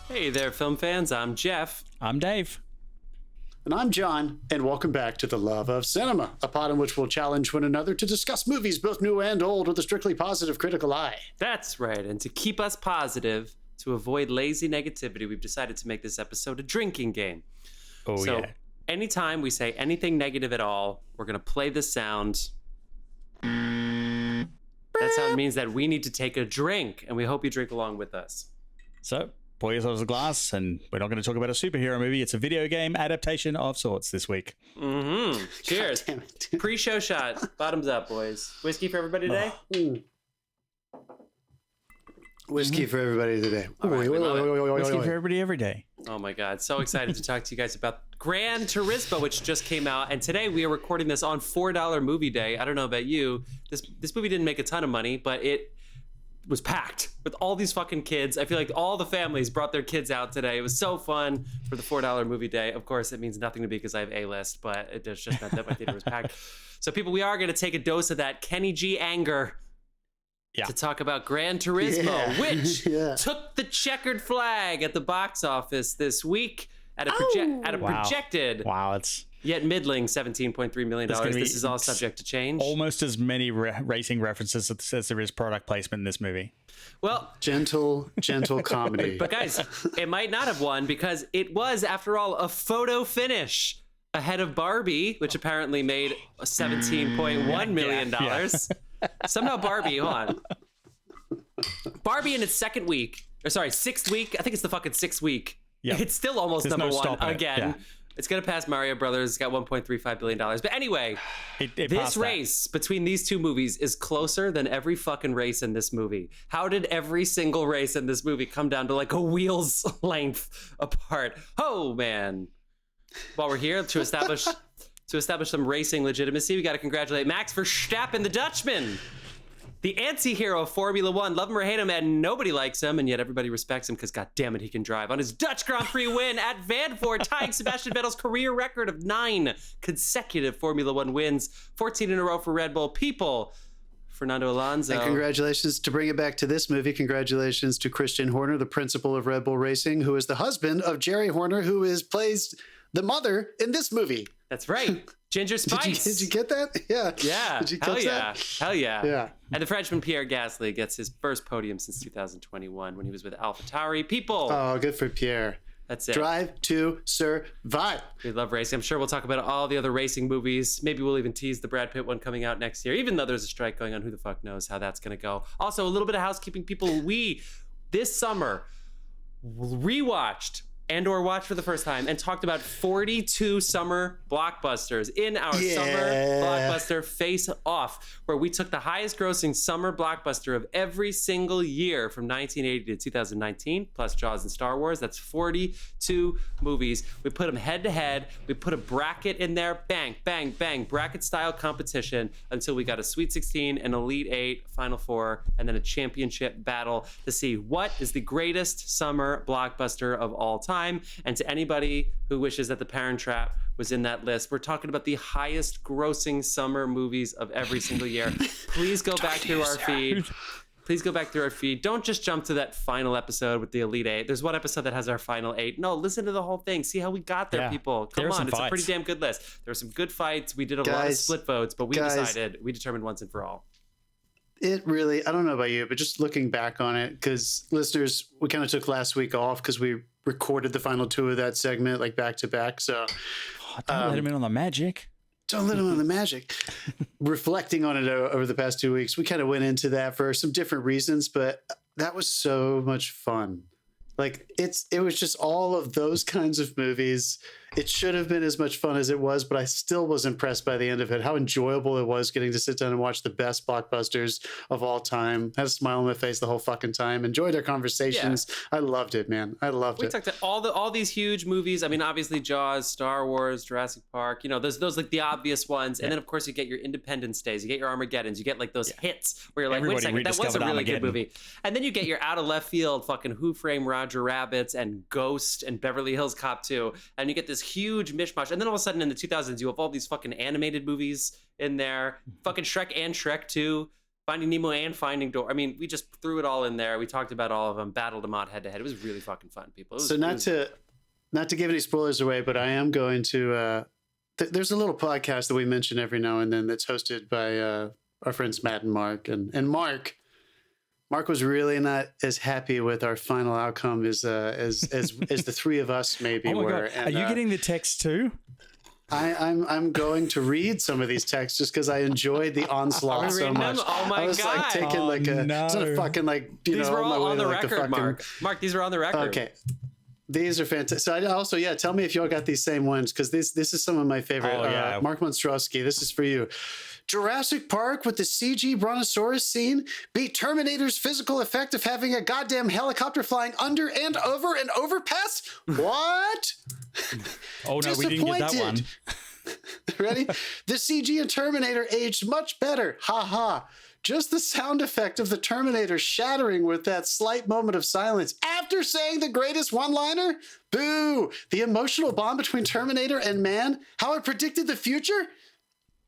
Hey there, film fans. I'm Jeff. I'm Dave. And I'm John, and welcome back to The Love of Cinema, a pod in which we'll challenge one another to discuss movies both new and old with a strictly positive critical eye. That's right, and to keep us positive, to avoid lazy negativity, we've decided to make this episode a drinking game. So anytime we say anything negative at all, we're going to play this sound. That sound means that we need to take a drink, and we hope you drink along with us. So, pour yourselves a glass, and we're not going to talk about a superhero movie. It's a video game adaptation of sorts this week. Mm-hmm. Cheers. Pre-show shot. Bottoms up, boys. Whiskey for everybody today? Whiskey for everybody today. Right, Whiskey for everybody every day. Oh my God. So excited to talk to you guys about Gran Turismo, which just came out. And today we are recording this on $4 movie day. I don't know about you. This movie didn't make a ton of money, but it was packed with all these fucking kids. I feel like all the families brought their kids out today. It was so fun for the $4 movie day. Of course, it means nothing to me because I have A-list, but it just meant that my theater was packed. So people, we are going to take a dose of that Kenny G anger to talk about Gran Turismo, which took the checkered flag at the box office this week at a projected, it's yet middling $17.3 million. This is all subject to change. Almost as many racing references as there is product placement in this movie. Well, gentle comedy. But guys, it might not have won because it was, after all, a photo finish ahead of Barbie, which apparently made $17.1 million. Somehow Barbie, hold on. Barbie in its sixth week. I think it's the fucking sixth week. Yep. It's still almost There's number one again. Yeah. It's going to pass Mario Brothers. It's got $1.35 billion. But anyway, this race between these two movies is closer than every fucking race in this movie. How did every single race in this movie come down to like a wheel's length apart? Oh, man. While we're here to establish some racing legitimacy, we got to congratulate Max Verstappen, the Dutchman. The anti-hero of Formula One. Love him or hate him, and nobody likes him, and yet everybody respects him because, God damn it, he can drive. On his Dutch Grand Prix win at Zandvoort, tying Sebastian Vettel's career record of 9 consecutive Formula One wins, 14 in a row for Red Bull. People, Fernando Alonso. And congratulations, to bring it back to this movie, congratulations to Christian Horner, the principal of Red Bull Racing, who is the husband of Geri Horner, who plays the mother in this movie. That's right. Ginger Spice. Did you get that? Yeah. Yeah. Did you catch that? Hell yeah. Yeah. And the Frenchman Pierre Gasly gets his first podium since 2021 when he was with AlphaTauri. People. Oh, good for Pierre. That's it. Drive to survive. We love racing. I'm sure we'll talk about all the other racing movies. Maybe we'll even tease the Brad Pitt one coming out next year, even though there's a strike going on. Who the fuck knows how that's going to go. Also, a little bit of housekeeping, people. We, this summer, rewatched and or watched for the first time and talked about 42 summer blockbusters in our summer blockbuster Face Off, where we took the highest grossing summer blockbuster of every single year from 1980 to 2019, plus Jaws and Star Wars. That's 42 movies. We put them head to head. We put a bracket in there, bang, bang, bang, bracket style competition until we got a Sweet 16, an Elite 8, Final 4, and then a championship battle to see what is the greatest summer blockbuster of all time. And to anybody who wishes that The Parent Trap was in that list, we're talking about the highest grossing summer movies of every single year. Please go back through our feed. Please go back through our feed. Don't just jump to that final episode with the Elite 8. There's one episode that has our final 8. No, listen to the whole thing. See how we got there, people. Come on, it's a pretty damn good list. There were some good fights. We did a lot of split votes, but we determined once and for all. It really, I don't know about you, but just looking back on it, because listeners, we kind of took last week off because we recorded the final 2 of that segment like back to back. So don't let him in on the magic. Don't let him in on the magic. Reflecting on it over the past 2 weeks, we kind of went into that for some different reasons, but that was so much fun. Like it was just all of those kinds of movies. It should have been as much fun as it was, but I still was impressed by the end of it. How enjoyable it was getting to sit down and watch the best blockbusters of all time. Had a smile on my face the whole fucking time. Enjoyed our conversations. Yeah. I loved it, man. I loved it. We talked about all these huge movies. I mean, obviously Jaws, Star Wars, Jurassic Park. You know, those like the obvious ones. And then of course you get your Independence Days. You get your Armageddons. You get like those hits where you're like, wait a second, that was a really good movie. And then you get your out of left field fucking Who Framed Roger Rabbits and Ghost and Beverly Hills Cop 2. And you get this huge mishmash. And then all of a sudden in the 2000s, you have all these fucking animated movies in there. Fucking Shrek and Shrek 2. Finding Nemo and Finding Dory. I mean, we just threw it all in there. We talked about all of them, battled them out head to head. It was really fucking fun, people. So not to give any spoilers away, but I am going to. There's a little podcast that we mention every now and then that's hosted by our friends Matt and Mark, and Mark was really not as happy with our final outcome as the three of us maybe were. And, are you getting the text too? I'm going to read some of these texts just because I enjoyed the onslaught so much. Oh my god! I was like taking it's not a fucking these were all on the record, fucking, Mark. Mark, these were on the record. Okay. These are fantastic. So I also, tell me if y'all got these same ones, because this is some of my favorite. Oh, yeah. Mark Monstrowski, this is for you. Jurassic Park with the CG Brontosaurus scene beat Terminator's physical effect of having a goddamn helicopter flying under and over an overpass? What? Oh, no, we didn't get that one. Ready? The CG in Terminator aged much better. Ha ha. Just the sound effect of the Terminator shattering with that slight moment of silence after saying the greatest one-liner? Boo! The emotional bond between Terminator and man? How it predicted the future?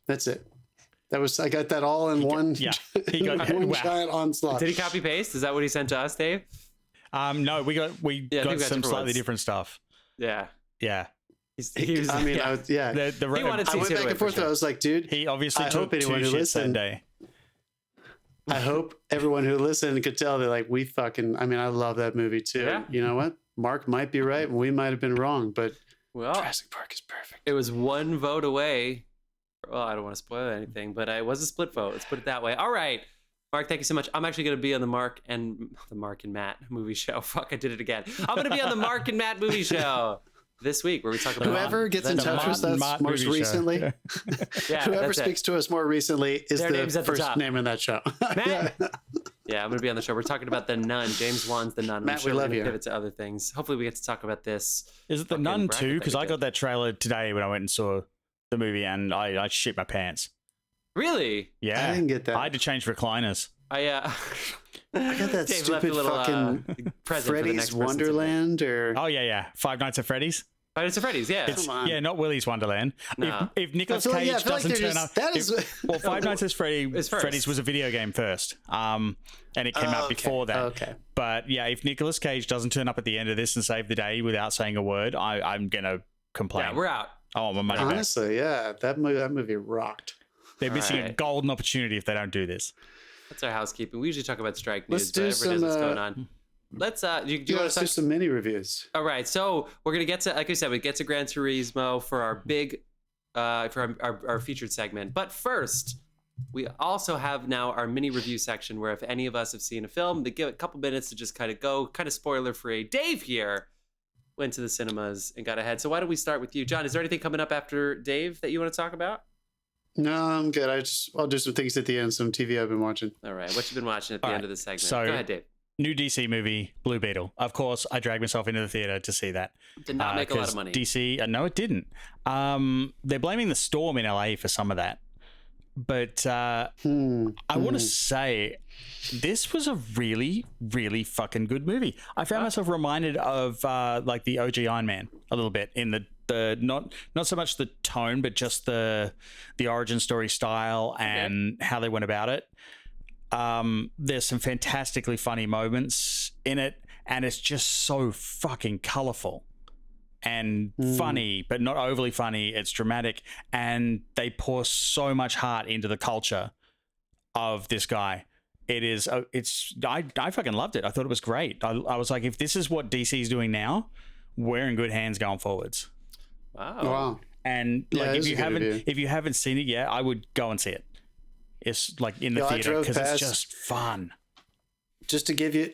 That's it. I got that all in one. Yeah. He got one giant onslaught. Did he copy paste? Is that what he sent to us, Dave? No, we got some slightly different stuff. Yeah. Yeah. He was, I mean, yeah. The He wanted I went back and forth. sure. I was like, dude, he obviously I took hope two anyone who shits that listened. day. I hope everyone who listened could tell that, like, I love that movie too. Yeah. You know what? Mark might be right and we might have been wrong, but Well, Jurassic Park is perfect. it was one vote away. Well, I don't want to spoil anything, but it was a split vote. Let's put it that way. All right. Mark, thank you so much. I'm actually going to be on the Mark and Matt movie show. Fuck, I did it again. I'm going to be on the Mark and Matt movie show this week where we talk about Whoever gets in touch with us most recently, whoever speaks to us more recently is Their name's the at the first top. name in that show. Matt. Yeah, I'm going to be on the show. We're talking about The Nun. James Wan's The Nun. Matt, I'm sure we we're love going to you. pivot to other things. Hopefully we get to talk about this. Is it The fucking Nun bracket 2? that Because we I did. got that trailer today when I went and saw the movie and I shit my pants. Really? Yeah. I didn't get that. I had to change recliners. I got that Dave left a stupid little, fucking present for the Freddy's next person Wonderland or Oh, yeah. Five Nights at Freddy's. Five Nights at Freddy's, yeah. Come on. Yeah, not Willy's Wonderland. No. If Nicolas I feel Cage like doesn't they're turn just- up... that is- well, Five Nights at It's first. Freddy's was a video game first. And it came out Okay, before that. okay. But yeah, if Nicolas Cage doesn't turn up at the end of this and save the day without saying a word, I'm going to complain. Yeah, we're out. I want my money back. honestly, yeah, that movie rocked. They're missing a Alright. golden opportunity if they don't do this. That's our housekeeping. We usually talk about strike Let's news, do whatever it is that's some, going on. Let's do you want Let's to do talk? some mini reviews. All right, so we're gonna get to, like I said, we get to Gran Turismo for our big, for our featured segment. But first, we also have now our mini review section where if any of us have seen a film, they give a couple minutes to just kind of spoiler free. Dave here went to the cinemas and got ahead. So why don't we start with you, John? Is there anything coming up after Dave that you want to talk about? No, I'm good. I'll do some things at the end, some TV I've been watching. All right, what you been watching at the All end right, of the segment? so- Go ahead, Dave. New DC movie, Blue Beetle. Of course, I dragged myself into the theater to see that. Did not make a lot 'cause of money. DC, no, it didn't. They're blaming the storm in LA for some of that. But I want to say this was a really, really fucking good movie. I found myself reminded of like the OG Iron Man a little bit in the not so much the tone, but just the origin story style and how they went about it. There's some fantastically funny moments in it, and it's just so fucking colorful and funny, but not overly funny. It's dramatic, and they pour so much heart into the culture of this guy. I fucking loved it. I thought it was great. I was like, if this is what DC is doing now, we're in good hands going forwards. Wow. And Yeah, like, it was a good review. if you haven't seen it yet, I would go and see it. It's like in the Yeah, I theater drove because it's past- just fun. Just to give you,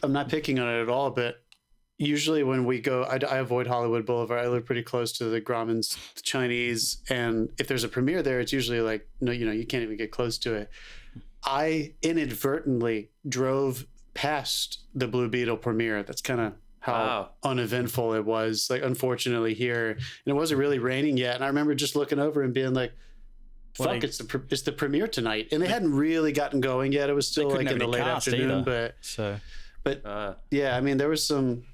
I'm not picking on it at all, but usually when we go, I avoid Hollywood Boulevard. I live pretty close to the Grauman's Chinese, and if there's a premiere there, it's usually like, no, you can't even get close to it. I inadvertently drove past the Blue Beetle premiere. That's kind of how Wow. uneventful it was. Like, unfortunately here, and it wasn't really raining yet. And I remember just looking over and being like, Well, fuck, it's the premiere tonight. And they hadn't really gotten going yet. It was still couldn't like in have the any late cast afternoon, either. So but yeah, I mean, there was some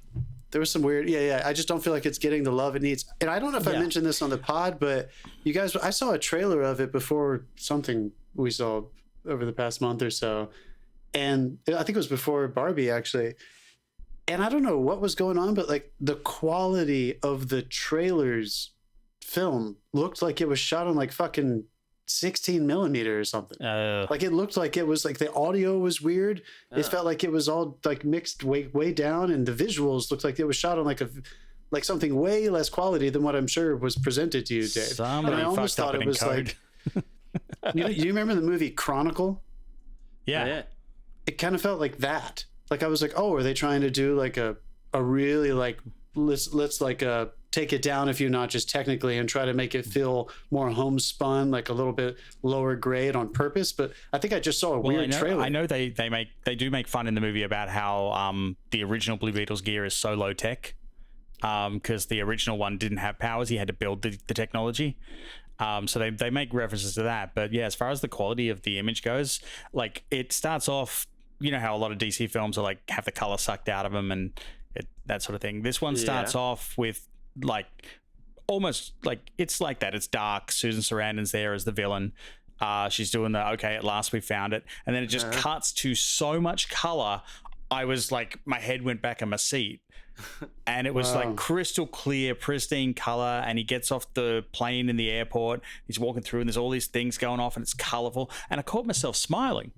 weird, yeah. I just don't feel like it's getting the love it needs. And I don't know if I Yeah. mentioned this on the pod, but you guys, I saw a trailer of it before something we saw over the past month or so, and I think it was before Barbie actually. And I don't know what was going on, but like the quality of the trailers film looked like it was shot on like fucking 16 millimeter or something. Like it looked like it was like the audio was weird. It felt like it was all like mixed way down, and the visuals looked like it was shot on like something way less quality than what I'm sure was presented to you, Dave. Somebody and I almost thought it was like you remember the movie Chronicle? Yeah. It kind of felt like that. Like I was like, oh, are they trying to do like a really like let's like take it down a few notches technically and try to make it feel more homespun, like a little bit lower grade on purpose? But I think I just saw a weird trailer. I know they do make fun in the movie about how the original Blue Beetle's gear is so low tech because the original one didn't have powers. He had to build the technology. So they make references to that. But yeah, as far as the quality of the image goes, like it starts off, you know how a lot of DC films are like have the color sucked out of them and that sort of thing. This one starts off with like almost like it's like that. It's dark. Susan Sarandon's there as the villain. She's doing the okay, at last we found it, and then it just cuts to so much color. I was like, my head went back in my seat, and it was like crystal clear, pristine color. And he gets off the plane in the airport. He's walking through, and there's all these things going off, and it's colorful. And I caught myself smiling.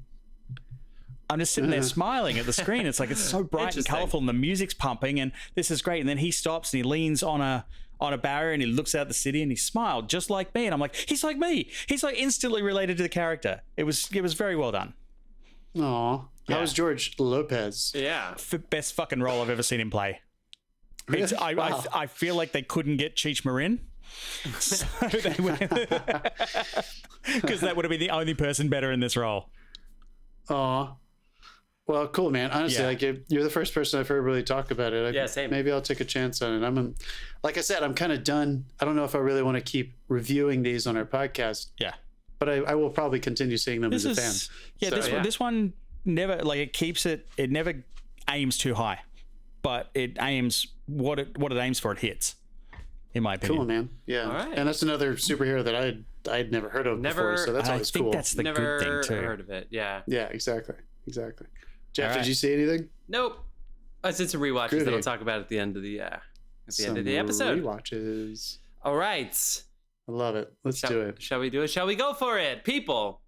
I'm just sitting there smiling at the screen. It's like it's so bright and colorful, and the music's pumping, and this is great. And then he stops and he leans on a barrier and he looks out the city and he smiled just like me. And I'm like, he's like me. He's like instantly related to the character. It was very well done. Aw. How was George Lopez? Yeah. Best fucking role I've ever seen him play. Really? I feel like they couldn't get Cheech Marin. So they because that would have been the only person better in this role. Aw. Well, cool, man. Honestly, like you're the first person I've heard really talk about it. Same. Maybe I'll take a chance on it. Like I said, I'm kind of done. I don't know if I really want to keep reviewing these on our podcast. Yeah. But I will probably continue seeing them as a fan. Yeah, so, this one never like it never aims too high, but it aims what it aims for. It hits, in my opinion. Cool, man. Yeah. All right. And that's another superhero that I'd never heard of before, so that's always cool. I think that's the good thing too. Never heard of it. Yeah. Yeah. Exactly. Jeff, did you see anything? Nope. I did some rewatches that I'll talk about at the end of the episode. Rewatches. All right. I love it. Let's do it. Shall we do it? Shall we go for it, people?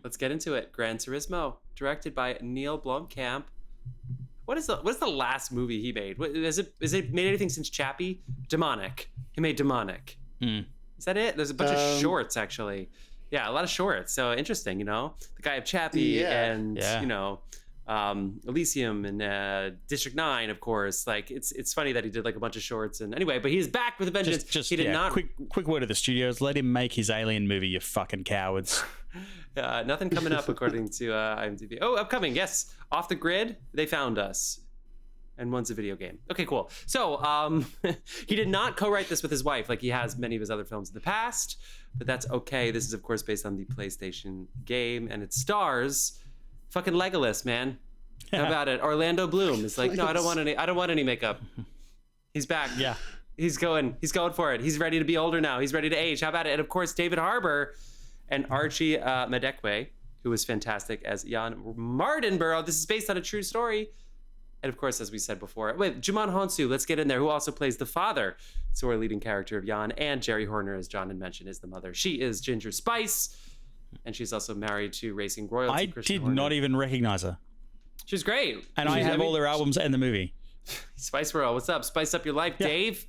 Let's get into it. Gran Turismo, directed by Neill Blomkamp. What is the last movie he made? Has it made anything since Chappie? Demonic. He made Demonic. Is that it? There's a bunch of shorts actually. Yeah, a lot of shorts. So interesting, the guy of Chappie and Elysium and District 9, of course. Like it's funny that he did like a bunch of shorts and anyway, but he's back with a vengeance. He did not. Quick word to the studios: let him make his Alien movie, you fucking cowards. Nothing coming up according to IMDb. Oh, upcoming, yes, Off the Grid. They Found Us. And one's a video game. Okay, cool. So he did not co-write this with his wife like he has many of his other films in the past, but that's okay. This is, of course, based on the PlayStation game, and it stars fucking Legolas, man. How about it? Orlando Bloom is like, no, I don't want any makeup. He's back. Yeah. He's going for it. He's ready to be older now. He's ready to age. How about it? And of course, David Harbour and Archie Madekwe, who was fantastic as Jann Mardenbororough. This is based on a true story. And of course, as we said before, Dijon Hounsou, let's get in there, who also plays the father, so our leading character of Jann, and Geri Horner, as John had mentioned, is the mother. She is Ginger Spice, and she's also married to racing royalty Christian Horner. Not even recognize her. She's great. And I have all their albums and the movie. Spice World, what's up? Spice up your life, Dave.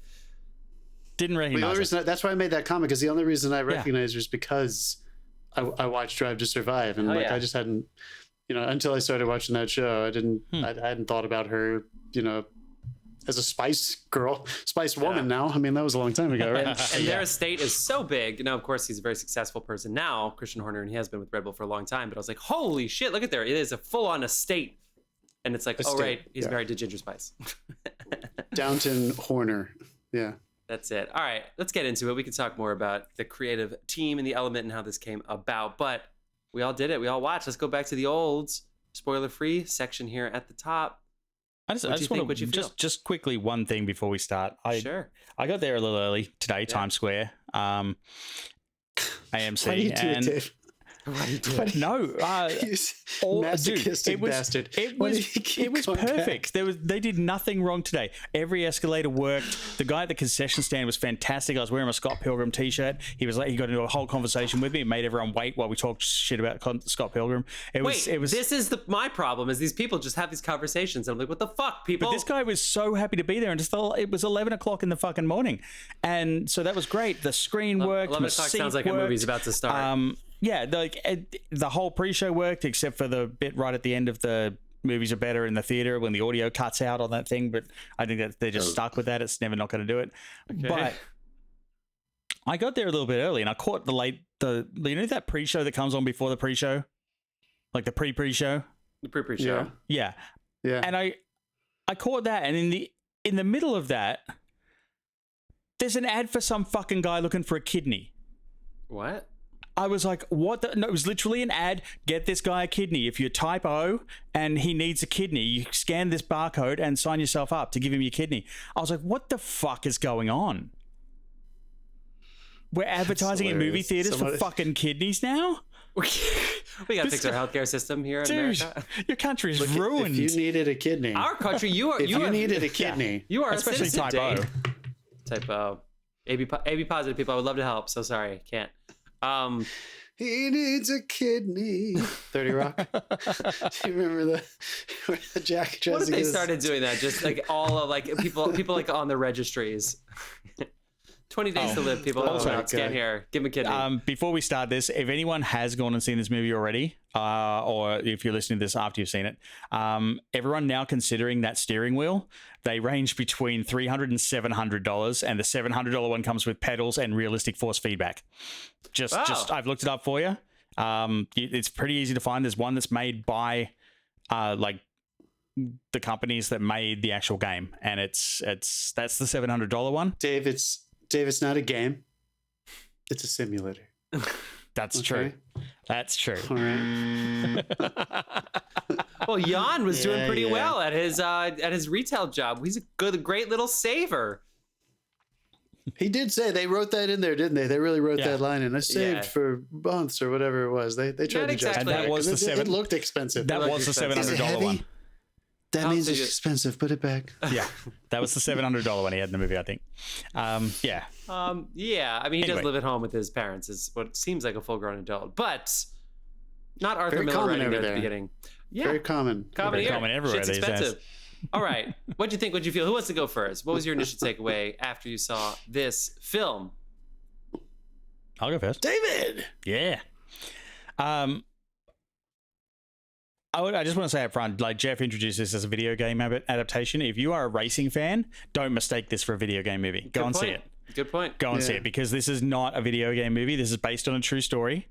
Didn't recognize her. That's why I made that comment, because the only reason I recognize her is because I watched Drive to Survive, and I just hadn't... until I started watching that show, I hadn't thought about her, as a Spice girl, Spice woman now. I mean, that was a long time ago, right? and their estate is so big. Of course, he's a very successful person now, Christian Horner, and he has been with Red Bull for a long time. But I was like, holy shit, look at there. It is a full-on estate. And it's like, he's married to Ginger Spice. Downton Horner. Yeah. That's it. All right, let's get into it. We can talk more about the creative team and the element and how this came about. But we all did it. We all watched. Let's go back to the old spoiler-free section here at the top. I just want to just quickly one thing before we start. I got there a little early today, Times Square, AMC, What do you do? No, masochistic bastard. It was perfect. They did nothing wrong today. Every escalator worked. The guy at the concession stand was fantastic. I was wearing a Scott Pilgrim t-shirt. He got into a whole conversation with me and made everyone wait while we talked shit about Scott Pilgrim. This is my problem is these people just have these conversations. I'm like, what the fuck, people? But this guy was so happy to be there, and just thought it was 11 o'clock in the fucking morning, and so that was great. The screen worked. 11 o'clock sounds like a movie's about to start. Yeah, the whole pre-show worked except for the bit right at the end of the movies are better in the theater when the audio cuts out on that thing. But I think that they're just stuck with that. It's never not going to do it. Okay. But I got there a little bit early and I caught that pre-show that comes on before the pre-show, like the pre-show. The pre-show. Yeah. And I caught that, and in the middle of that, there's an ad for some fucking guy looking for a kidney. What? I was like, what? No, it was literally an ad. Get this guy a kidney. If you're type O and he needs a kidney, you scan this barcode and sign yourself up to give him your kidney. I was like, what the fuck is going on? We're advertising in movie theaters for fucking kidneys now? We got to fix our healthcare system here in America. Your country is ruined. If you needed a kidney. Our country, you needed a kidney. You are especially a citizen, type O. Type O. AB positive people, I would love to help. So sorry, can't. He needs a kidney. 30 Rock. Do you remember the Jack? What if they started doing that? Just like all of like people like on the registries. 20 days to live, people. Scan here. Give him a kidney. Before we start this, if anyone has gone and seen this movie already, or if you're listening to this after you've seen it, everyone now considering that steering wheel, they range between $300 and $700, and the $700 one comes with pedals and realistic force feedback. Just I've looked it up for you. It's pretty easy to find. There's one that's made by like the companies that made the actual game, and that's the $700 one. Dave, it's not a game. It's a simulator. That's true. That's true. All right. Well, Jann was doing pretty well at his retail job. He's a great little saver. He did say they wrote that in there, didn't they? They really wrote that line in. I saved for months or whatever it was. They tried to justify that. That was it looked expensive. That was the $700 one. That means it's expensive. Put it back. Yeah, that was the $700 one he had in the movie, I think. Yeah. Yeah. I mean, he does live at home with his parents. Is what seems like a full-grown adult, but not Arthur Very Miller common writing over at the there. beginning. Yeah, Very common. Very common everywhere Shit's these days. expensive. All right. What'd you think? What'd you feel? Who wants to go first? What was your initial takeaway after you saw this film? I'll go first. David. Yeah. I just want to say up front, like Jeff introduced this as a video game adaptation. If you are a racing fan, don't mistake this for a video game movie. Go and see it. Good point. Go and see it, because this is not a video game movie. This is based on a true story.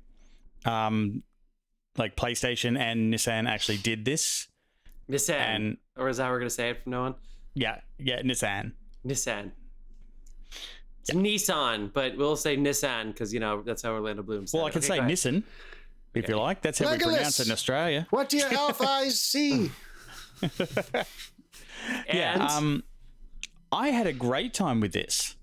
Like PlayStation and Nissan actually did this. Nissan. Or is that how we're going to say it from now on? Yeah, Nissan. Nissan. It's Nissan, but we'll say Nissan because, that's how Orlando Bloom said. Well, I can say Nissan. If you like, that's how we pronounce it in Australia. What do your elf eyes see? I had a great time with this.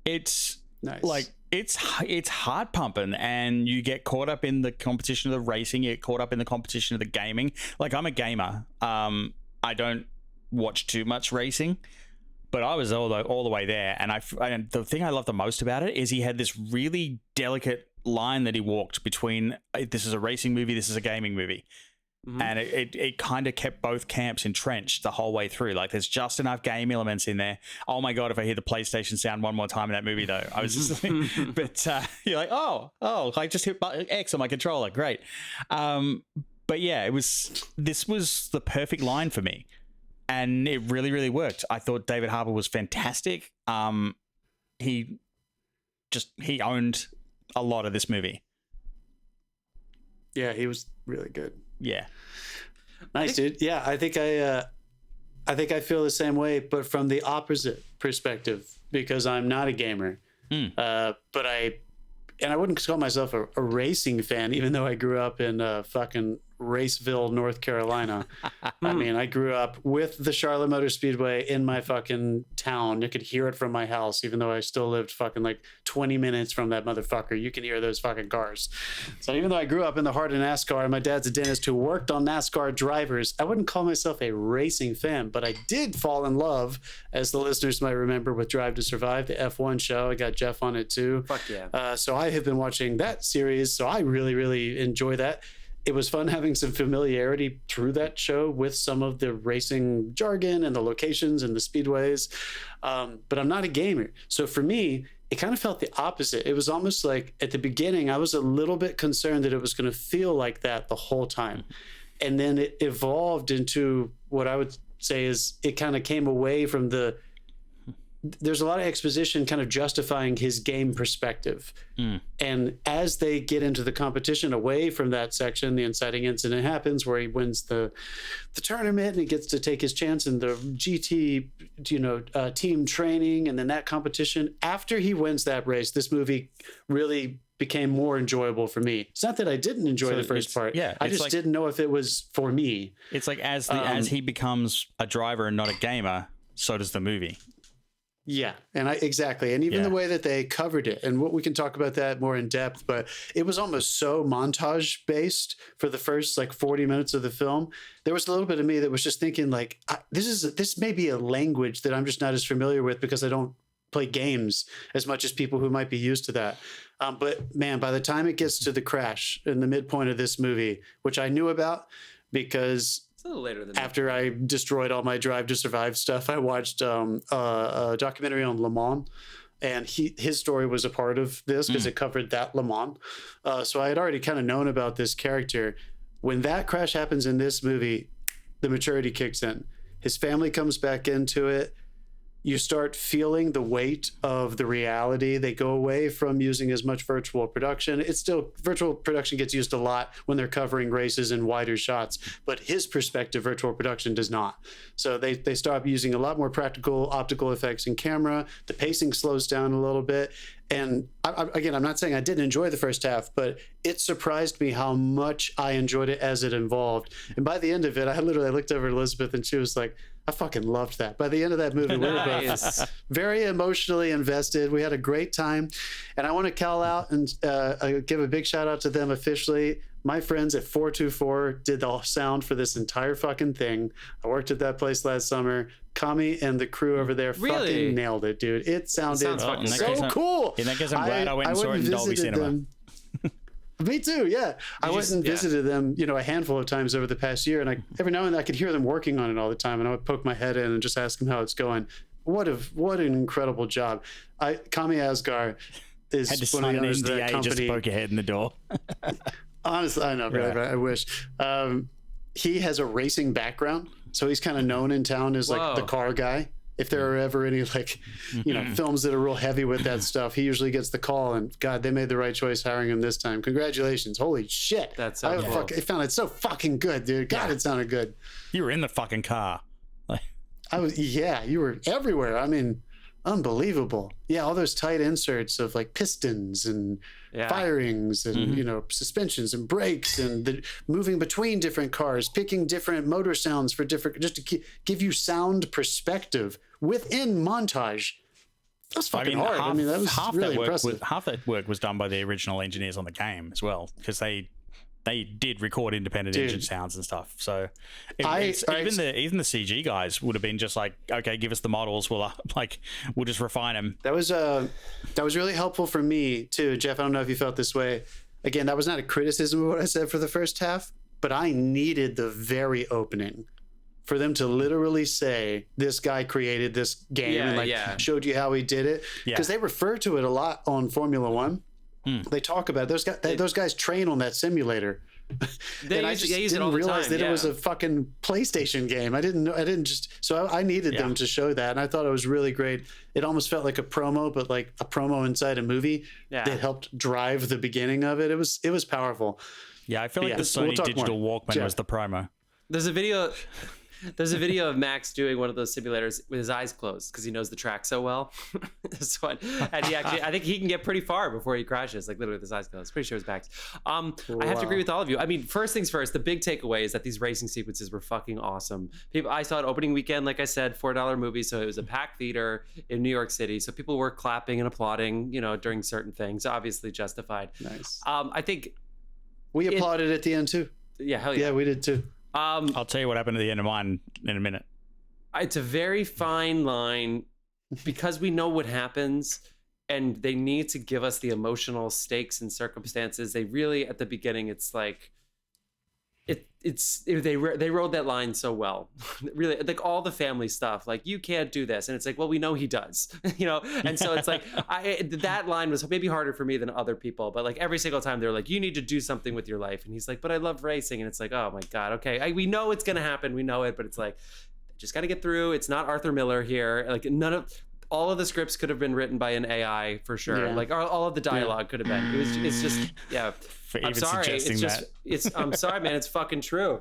It's nice. Like it's heart pumping, and you get caught up in the competition of the racing. You get caught up in the competition of the gaming. Like, I'm a gamer. I don't watch too much racing, but I was all the way there. And the thing I love the most about it is he had this really delicate line that he walked between, this is a racing movie, this is a gaming movie. Mm-hmm. And it kind of kept both camps entrenched the whole way through. Like, there's just enough game elements in there. Oh my God, if I hear the PlayStation sound one more time in that movie though, I was just like, but you're like, oh, I just hit X on my controller. Great. But yeah, this was the perfect line for me. And it really, really worked. I thought David Harbour was fantastic. He owned a lot of this movie. Yeah, he was really good. Yeah. Nice, dude. Yeah, I think I feel the same way, but from the opposite perspective, because I'm not a gamer. But I wouldn't call myself a racing fan, even though I grew up in fucking Raceville, North Carolina. I mean, I grew up with the Charlotte Motor Speedway in my fucking town. You could hear it from my house, even though I still lived fucking like 20 minutes from that motherfucker. You can hear those fucking cars. So even though I grew up in the heart of NASCAR and my dad's a dentist who worked on NASCAR drivers, I wouldn't call myself a racing fan, but I did fall in love, as the listeners might remember, with Drive to Survive, the F1 show. I got Jeff on it too. Fuck yeah. So I have been watching that series, so I really, really enjoy that. It was fun having some familiarity through that show with some of the racing jargon and the locations and the speedways. But I'm not a gamer. So for me, it kind of felt the opposite. It was almost like at the beginning, I was a little bit concerned that it was going to feel like that the whole time. And then it evolved into what I would say is it kind of came away from there's a lot of exposition kind of justifying his game perspective. And as they get into the competition away from that section, the inciting incident happens where he wins the tournament and he gets to take his chance in the GT, team training. And then that competition, after he wins that race, this movie really became more enjoyable for me. It's not that I didn't enjoy the first part. Yeah, I just didn't know if it was for me. It's like as he becomes a driver and not a gamer, so does the movie. Yeah, exactly. And even the way that they covered it, and what we can talk about that more in depth, but it was almost so montage based for the first like 40 minutes of the film. There was a little bit of me that was just thinking like, this may be a language that I'm just not as familiar with because I don't play games as much as people who might be used to that. But man, by the time it gets to the crash in the midpoint of this movie, which I knew about because It's a little later than after I destroyed all my Drive to Survive stuff, I watched a documentary on Le Mans, and his story was a part of this because it covered that Le Mans. So I had already kind of known about this character. When that crash happens in this movie, the maturity kicks in. His family comes back into it. You start feeling the weight of the reality. They go away from using as much virtual production. It's still, virtual production gets used a lot when they're covering races in wider shots, but his perspective, virtual production does not. So they stop using a lot more practical optical effects in camera. The pacing slows down a little bit. And again, I'm not saying I didn't enjoy the first half, but it surprised me how much I enjoyed it as it evolved. And by the end of it, I literally looked over at Elizabeth and she was like, I fucking loved that. By the end of that movie, we were both very emotionally invested. We had a great time. And I want to call out and give a big shout out to them officially. My friends at 424 did the sound for this entire fucking thing. I worked at that place last summer. Kami and the crew over there fucking nailed it, dude. It sounded so cool. In that case, I'm glad I went and saw it in Dolby Cinema. Me too, yeah. I went and visited them, a handful of times over the past year, and every now and then I could hear them working on it all the time, and I would poke my head in and just ask them how it's going. What an incredible job. Kami Asghar is had to one of the owners of that NDA company. just to poke your head in the door. Honestly, I know, right? I wish. He has a racing background, so he's kind of known in town as like the car guy. If there are ever any films that are real heavy with that stuff, he usually gets the call. And God, they made the right choice hiring him this time. Congratulations! Holy shit! That's so cool. I found it so fucking good, dude. God, it sounded good. You were in the fucking car. I was. Yeah, you were everywhere. I mean, unbelievable. Yeah, all those tight inserts of like pistons and firings and suspensions and brakes and the moving between different cars, picking different motor sounds for different, just to give you sound perspective within montage. That's fucking hard. I mean, that was really impressive. Half that work was done by the original engineers on the game as well, because they did record independent engine sounds and stuff. So even the CG guys would have been just like, okay, give us the models. We'll just refine them. That was really helpful for me too, Jeff. I don't know if you felt this way. Again, that was not a criticism of what I said for the first half, but I needed the very opening for them to literally say this guy created this game and showed you how he did it, because they refer to it a lot on Formula One. They talk about it. Those guys train on that simulator. And I just didn't realize that it was a fucking PlayStation game. I needed them to show that, and I thought it was really great. It almost felt like a promo, but like a promo inside a movie that helped drive the beginning of it. It was powerful. Yeah, I feel like the Sony Digital Walkman was the promo. There's a video. There's a video of Max doing one of those simulators with his eyes closed because he knows the track so well. This one, and he actually, I think he can get pretty far before he crashes, like literally with his eyes closed. Pretty sure it's Max. I have to agree with all of you. I mean, first things first, the big takeaway is that these racing sequences were fucking awesome. I saw it opening weekend, like I said, $4 movie, so it was a packed theater in New York City, so people were clapping and applauding, during certain things, obviously justified. Nice. I think we applauded at the end too. Yeah, hell yeah. Yeah, we did too. I'll tell you what happened at the end of mine in a minute. It's a very fine line because we know what happens and they need to give us the emotional stakes and circumstances. They really, at the beginning, it's like, they rode that line so well. Really, like all the family stuff, like you can't do this, and it's like, well, we know he does, and so it's like that line was maybe harder for me than other people, but like every single time they're like, you need to do something with your life, and he's like, but I love racing, and it's like, oh my god, okay, we know it's gonna happen, we know it, but it's like, just got to get through. It's not Arthur Miller here. Like all of the scripts could have been written by an AI for sure. Yeah. Like all of the dialogue could have been. It's just, yeah. I'm sorry. I'm sorry, man. It's fucking true.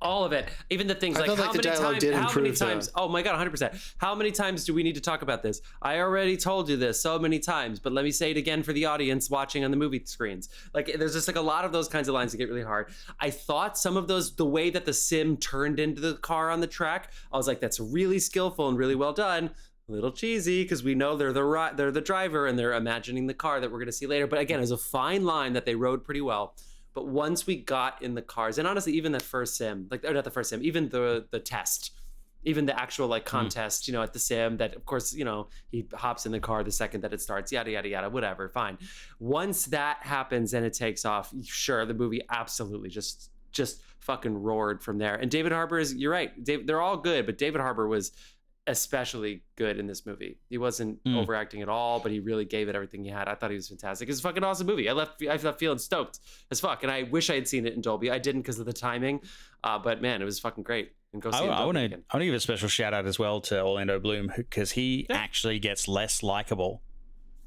All of it. Even the things like how many times, oh my God, 100%. How many times do we need to talk about this? I already told you this so many times, but let me say it again for the audience watching on the movie screens. Like there's just like a lot of those kinds of lines that get really hard. I thought some of those, the way that the sim turned into the car on the track, I was like, that's really skillful and really well done. A little cheesy because we know they're the driver and they're imagining the car that we're going to see later. But again, it's a fine line that they rode pretty well. But once we got in the cars, and honestly, even that first sim, not the first sim, even the test, even the actual like contest, at the sim that, of course, he hops in the car the second that it starts, yada, yada, yada, whatever, fine. Once that happens and it takes off, sure, the movie absolutely just fucking roared from there. And David Harbour you're right, they're all good, but David Harbour was especially good in this movie. He wasn't overacting at all, but he really gave it everything he had. I thought he was fantastic. It's a fucking awesome movie. I left feeling stoked as fuck, and I wish I had seen it in Dolby. I didn't because of the timing, but man, it was fucking great. And go see it. I want to give a special shout out as well to Orlando Bloom because he actually gets less likable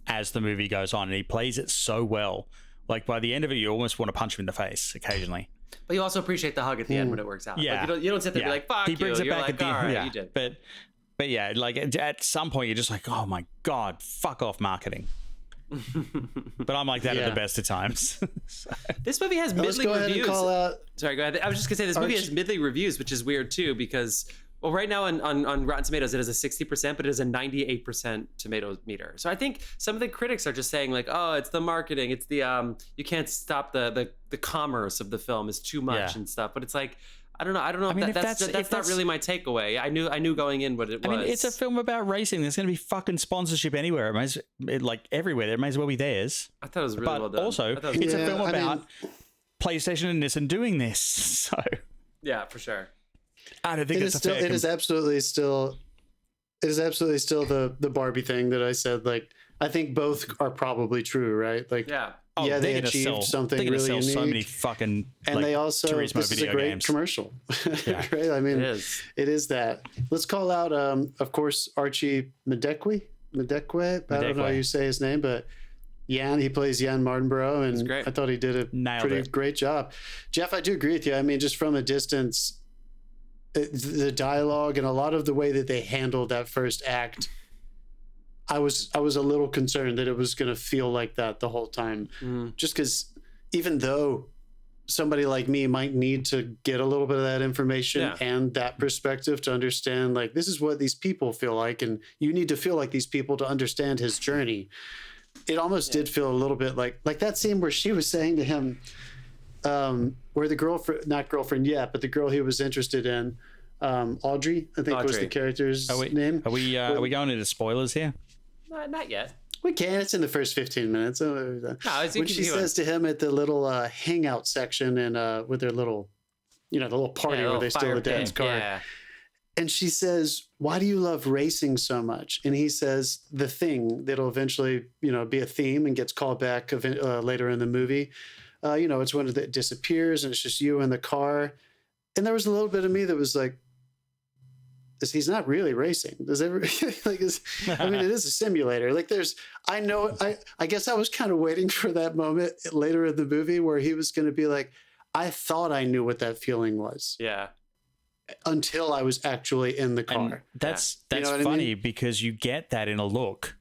as the movie goes on, and he plays it so well. Like by the end of it, you almost want to punch him in the face occasionally. But you also appreciate the hug at the end when it works out. Yeah, like, you don't sit there and be like, "Fuck you." He brings it back at the end. Yeah, you did. But yeah, like at some point you're just like, oh my God, fuck off marketing. But I'm like that at the best of times. So. This movie has middling reviews. Sorry, go ahead. I was just gonna say this movie has middling reviews, which is weird too, because right now on Rotten Tomatoes it has a 60%, but it has a 98% tomato meter. So I think some of the critics are just saying like, oh, it's the marketing, it's the you can't stop the commerce of the film is too much and stuff. But it's like, I don't know. I mean, that's not really my takeaway. I knew going in what it was. I mean, it's a film about racing. There's going to be fucking sponsorship anywhere. Like everywhere. It may as well be theirs. I thought it was really well done. Also, it's a film about PlayStation and this and doing this. So yeah, for sure. I don't think it is absolutely still the Barbie thing that I said. Like, I think both are probably true, right? Like, they achieved something really unique. So many fucking and they also Turismo this is a great commercial, right? I mean, it is that. Let's call out, of course, Archie Madekwe. I don't know how you say his name, but Jann, he plays Jann Mardenbororough, and I thought he did a great job. Jeff, I do agree with you. I mean, just from a distance, the dialogue and a lot of the way that they handled that first act, I was a little concerned that it was going to feel like that the whole time. Just because even though somebody like me might need to get a little bit of that information and that perspective to understand, like, this is what these people feel like, and you need to feel like these people to understand his journey. It almost did feel a little bit like that scene where she was saying to him, where the not girlfriend yet, but the girl he was interested in, Audrey, I think was the character's name. Are we going into spoilers here? Not yet. We can. It's in the first 15 minutes. When she says to him at the little hangout section and with their little, the little party where they steal the dad's car. And she says, "Why do you love racing so much?" And he says, "The thing that'll eventually, be a theme and gets called back later in the movie. It's when it disappears and it's just you in the car." And there was a little bit of me that was like, he's not really racing. It is a simulator. Like I guess I was kind of waiting for that moment later in the movie where he was going to be like, I thought I knew what that feeling was. Yeah. until I was actually in the car. And that's You know what I funny mean? because you get that in a look.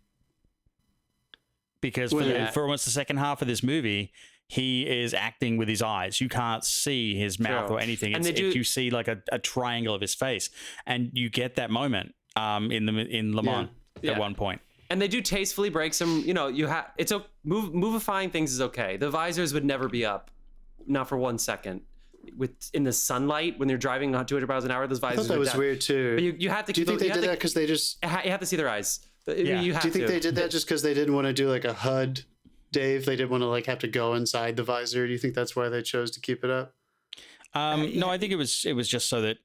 Because for almost the second half of this movie, he is acting with his eyes. You can't see his mouth or anything. And you see like a triangle of his face, and you get that moment in Le Mans at one point. And they do tastefully break some. You have movifying things is okay. The visors would never be up, not for 1 second. In the sunlight when they're driving 200 miles an hour, those visors. I thought that was down. weird too. But you have to. Do you think they did that because they just? You have to see their eyes. Yeah. You have Do you think to. they did that just because they didn't want to do like a HUD, Dave? They didn't want to like have to go inside the visor. Do you think that's why they chose to keep it up? No, I think it was just so that.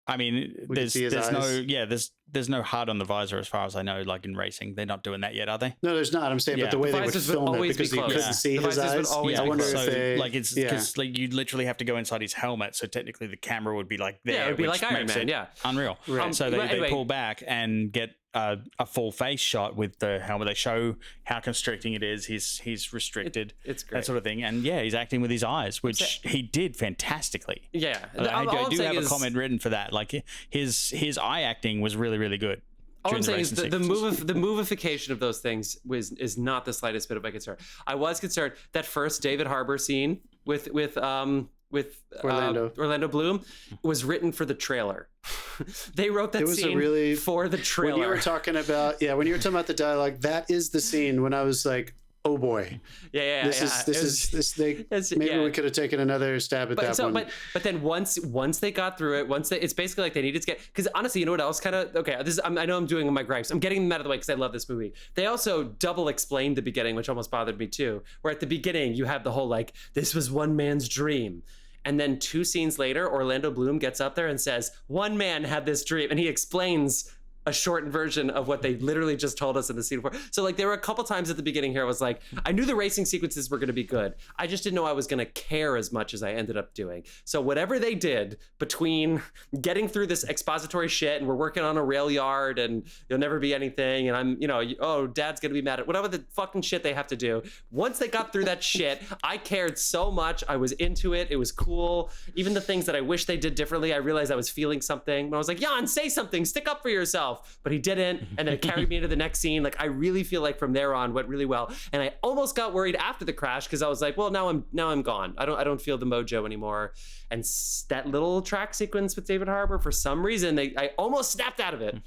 I mean, We could see his eyes. there's no HUD on the visor as far as I know. Like in racing, they're not doing that yet, are they? No, there's not. I'm saying, but the way they would visors would film it always because be you closed. couldn't see The his visors would eyes. always I be wonder closed. if So they like it's because like you literally have to go inside his helmet, so technically the camera would be like there. Yeah, it would be which like Iron makes Man, it yeah. unreal. Right. So they Anyway. pull back and get a full face shot with the helmet. They show how constricting it is. He's restricted. It's great. That sort of thing. And yeah, he's acting with his eyes, which he did fantastically. Yeah, I all I'm do saying have a is- comment written for that. Like his eye acting was really, really good. All I'm during saying is racing sequences. the movification of those things is not the slightest bit of my concern. I was concerned that first David Harbour scene with Orlando Bloom was written for the trailer. They wrote that scene for the trailer. When you were talking about the dialogue, that is the scene when I was like, oh boy, maybe we could have taken another stab at that one. But then once they got through it, it's basically like they needed to get, because honestly, you know what else kind of, okay, I know I'm doing my gripes. I'm getting them out of the way because I love this movie. They also double explained the beginning, which almost bothered me too, where at the beginning you have the whole like, this was one man's dream. And then 2 scenes later, Orlando Bloom gets up there and says, one man had this dream. And he explains a shortened version of what they literally just told us in the scene before. So like there were a couple times at the beginning here I was like, I knew the racing sequences were going to be good. I just didn't know I was going to care as much as I ended up doing. So whatever they did between getting through this expository shit and we're working on a rail yard and you'll never be anything and I'm, dad's going to be mad at whatever the fucking shit they have to do. Once they got through that shit, I cared so much. I was into it. It was cool. Even the things that I wish they did differently, I realized I was feeling something. But I was like, Jann, say something, stick up for yourself. But he didn't, and then it carried me into the next scene. Like I really feel like from there on went really well, and I almost got worried after the crash because I was like, well, now I'm gone. I don't feel the mojo anymore. And that little track sequence with David Harbour, for some reason, I almost snapped out of it.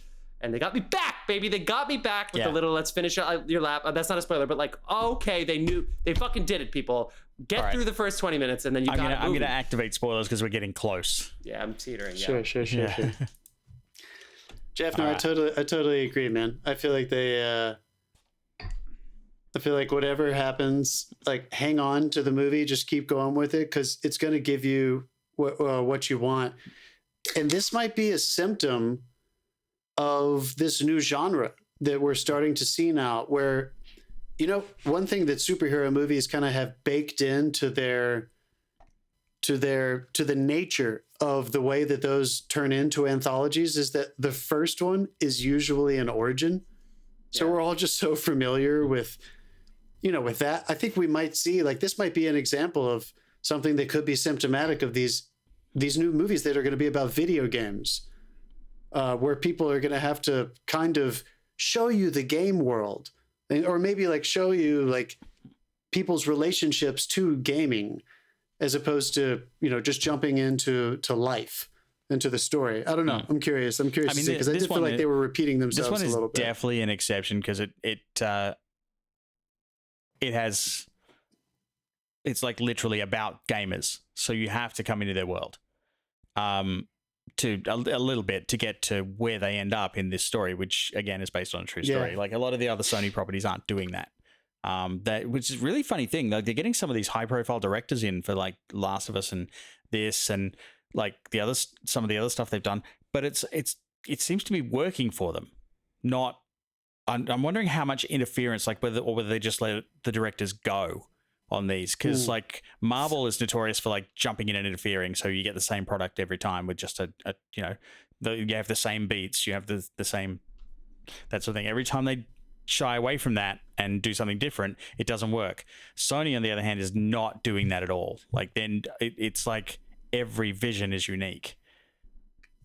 And they got me back, baby. They got me back with the little, let's finish your lap. That's not a spoiler, but like, okay, they fucking did it, people. Get through the first 20 minutes, and then I'm gonna activate spoilers because we're getting close. Yeah, I'm teetering. Sure. Jeff, no, I totally agree, man. I feel like whatever happens, like hang on to the movie, just keep going with it because it's going to give you what you want. And this might be a symptom of this new genre that we're starting to see now, where, one thing that superhero movies kind of have baked into the nature of the way that those turn into anthologies is that the first one is usually an origin. So we're all just so familiar with that. I think we might see like this might be an example of something that could be symptomatic of these new movies that are going to be about video games, where people are going to have to kind of show you the game world, or maybe like show you like people's relationships to gaming, as opposed to, just jumping into life, into the story. I don't know. I'm curious to see, because I did feel like they were repeating themselves a little bit. This one is definitely an exception because it's like literally about gamers. So you have to come into their world to a little bit to get to where they end up in this story, which again is based on a true story. Like a lot of the other Sony properties aren't doing that. Which is a really funny thing. Like they're getting some of these high profile directors in for like Last of Us and this and like some of the other stuff they've done, but it seems to be working for them. I'm wondering how much interference, like whether they just let the directors go on these, because like Marvel is notorious for like jumping in and interfering, so you get the same product every time with just you have the same beats, you have the same that sort of thing. Every time they shy away from that and do something different, it doesn't work. Sony, on the other hand, is not doing that at all. Like then it's like every vision is unique.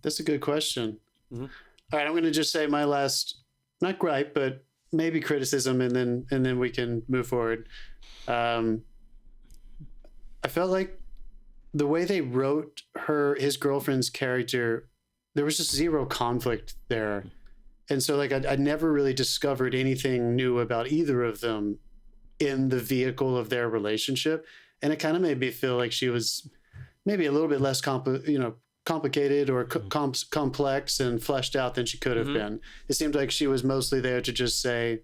That's a good question. Mm-hmm. All right, I'm going to just say my last, not gripe, but maybe criticism, and then we can move forward. I felt like the way they wrote his girlfriend's character, there was just zero conflict there. And so like I never really discovered anything new about either of them in the vehicle of their relationship. And it kind of made me feel like she was maybe a little bit less complicated or complex and fleshed out than she could have been. It seemed like she was mostly there to just say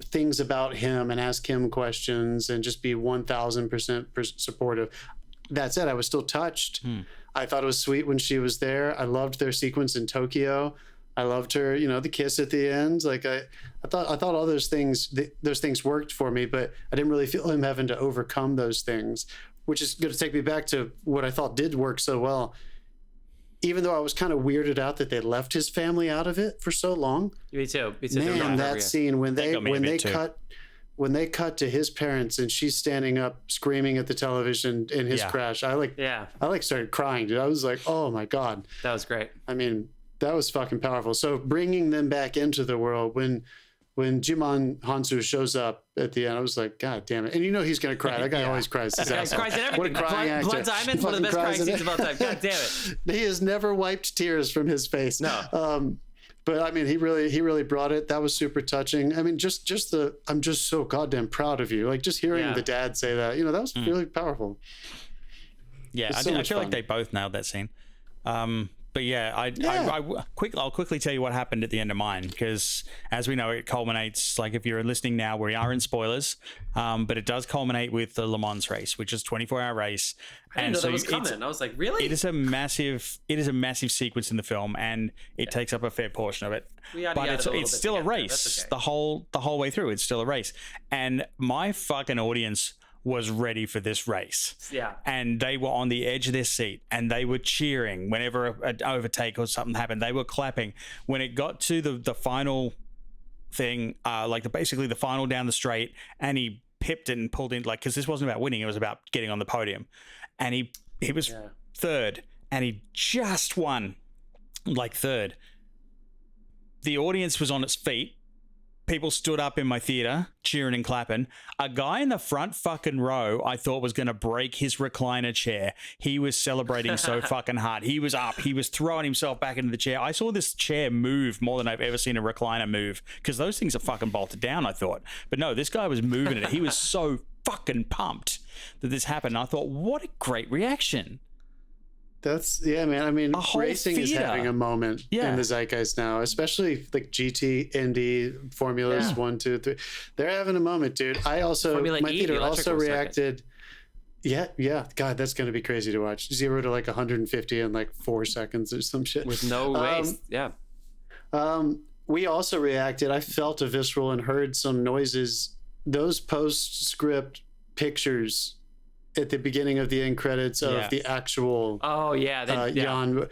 things about him and ask him questions and just be 1000% supportive. That said, I was still touched. I thought it was sweet when she was there. I loved their sequence in Tokyo. I loved her, the kiss at the end. Like I thought all those things worked for me, but I didn't really feel him having to overcome those things, which is going to take me back to what I thought did work so well. Even though I was kind of weirded out that they left his family out of it for so long. Me too. Man, that scene when they cut to his parents and she's standing up screaming at the television in his crash. I started crying, dude. I was like, oh my God. That was great. I mean, that was fucking powerful. So bringing them back into the world when Dijon Hounsou shows up at the end, I was like, God damn it. And he's going to cry. That guy always cries. That guy cries at everything. What a crying actor. Blood Diamond's one of the best crying scenes of all time. God damn it. He has never wiped tears from his face. No. But I mean, he really brought it. That was super touching. I mean, I'm just so goddamn proud of you. Like just hearing the dad say that, that was really powerful. Yeah, I feel like they both nailed that scene. But yeah, I'll quickly tell you what happened at the end of mine, because as we know, it culminates, like if you're listening now, we are in spoilers, but it does culminate with the Le Mans race, which is a 24-hour race. I didn't know that was coming. I was like, really? It is a massive sequence in the film, and it takes up a fair portion of it. But it's still a race. The whole way through, it's still a race. And my fucking audience was ready for this race. Yeah. And they were on the edge of their seat and they were cheering whenever an overtake or something happened. They were clapping. When it got to the final thing, basically the final down the straight, and he pipped it and pulled in, because this wasn't about winning, it was about getting on the podium. And he was third, and he just won third. The audience was on its feet. People stood up in my theater, cheering and clapping. A guy in the front fucking row I thought was going to break his recliner chair. He was celebrating so fucking hard. He was up. He was throwing himself back into the chair. I saw this chair move more than I've ever seen a recliner move, because those things are fucking bolted down, I thought. But no, this guy was moving it. He was so fucking pumped that this happened. I thought, what a great reaction. Man. I mean, racing is having a moment in the zeitgeist now, especially like GT, Indy, Formulas 1, 2, 3. They're having a moment, dude. My theater also reacted. Yeah. God, that's going to be crazy to watch. 0 to 150 in 4 seconds or some shit. With no waste. We also reacted. I felt a visceral and heard some noises. Those postscript pictures at the beginning of the end credits of the actual Jann,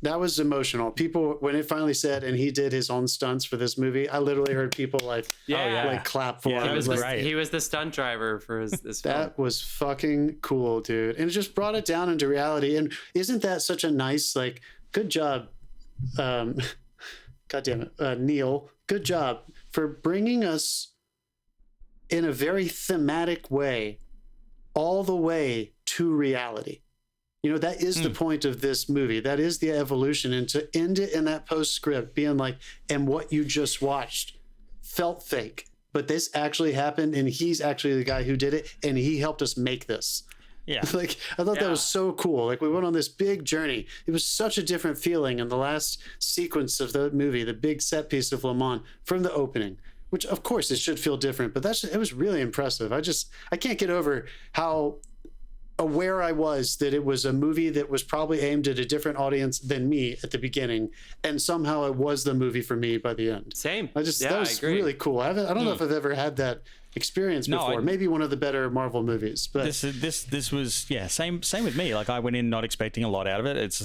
that was emotional. People, when it finally said, and he did his own stunts for this movie, I literally heard people clap for him. He was the stunt driver for this film. That was fucking cool, dude. And it just brought it down into reality. And isn't that such a nice, good job, God damn it, Niall, good job for bringing us in a very thematic way all the way to reality. That is the point of this movie. That is the evolution. And to end it in that postscript being and what you just watched felt fake, but this actually happened, and he's actually the guy who did it, and he helped us make this. Yeah. I thought that was so cool. We went on this big journey. It was such a different feeling in the last sequence of the movie, the big set piece of Le Mans from the opening, which of course it should feel different, but it was really impressive. I can't get over how aware I was that it was a movie that was probably aimed at a different audience than me at the beginning, and somehow it was the movie for me by the end. Same. That was really cool. I don't know if I've ever had that experience before. Maybe one of the better Marvel movies, but this was same with me. I went in not expecting a lot out of it. It's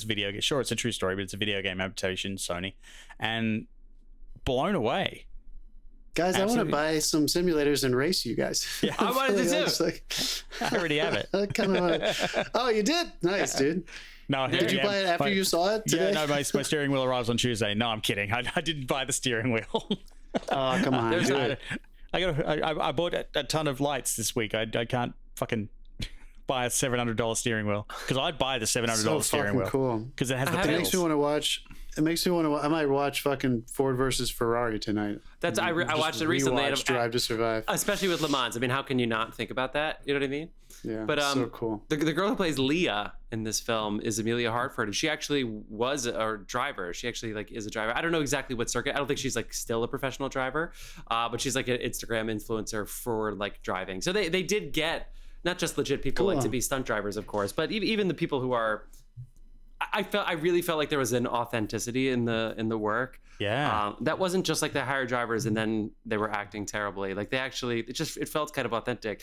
video game. Sure, it's a true story, but it's a video game adaptation, Sony, and blown away. Guys, absolutely. I want to buy some simulators and race you guys. Yeah, I wanted to too. I already have it. Oh, you did? Nice, dude. No, Did you buy it after you saw it today? Yeah, no, my steering wheel arrives on Tuesday. No, I'm kidding. I didn't buy the steering wheel. Oh, come on. I bought a ton of lights this week. I can't fucking buy a $700 steering wheel because I'd buy the $700 steering wheel. Cool. Because it has the It makes me want to watch. It makes me want to. I might watch fucking Ford versus Ferrari tonight. I watched it recently. Drive to Survive, especially with Le Mans. I mean, how can you not think about that? You know what I mean? Yeah. But so cool. The girl who plays Leah in this film is Amelia Hartford, and she actually was a driver. She actually is a driver. I don't know exactly what circuit. I don't think she's still a professional driver, but she's an Instagram influencer for driving. So they did get not just legit people to be stunt drivers, of course, but even the people who are. I really felt like there was an authenticity in the work. Yeah. That wasn't just they hired drivers and then they were acting terribly. They actually, it felt kind of authentic.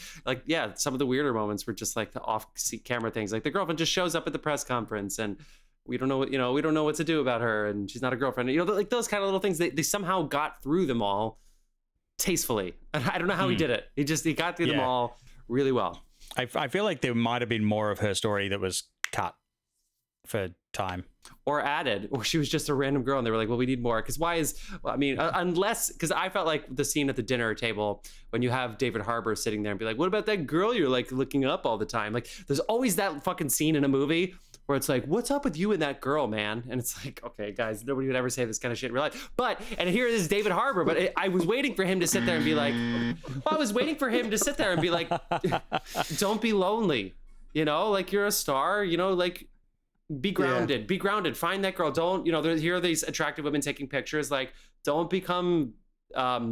Some of the weirder moments were just the off camera things. The girlfriend just shows up at the press conference and we don't know what to do about her and she's not a girlfriend. Those kind of little things. They somehow got through them all tastefully. I don't know how he did it. He got through them all really well. I feel like there might have been more of her story that was cut for time or added, or she was just a random girl and they were well, we need more because unless because I felt the scene at the dinner table when you have David Harbour sitting there and be what about that girl you're looking up all the time, there's always that fucking scene in a movie where it's what's up with you and that girl, man? And it's okay, guys, nobody would ever say this kind of shit in real life. And here is David Harbour, but I was waiting for him to sit there and be I was waiting for him to sit there and be don't be lonely, you're a star, be grounded, be grounded, find that girl. Don't, here are these attractive women taking pictures. Don't become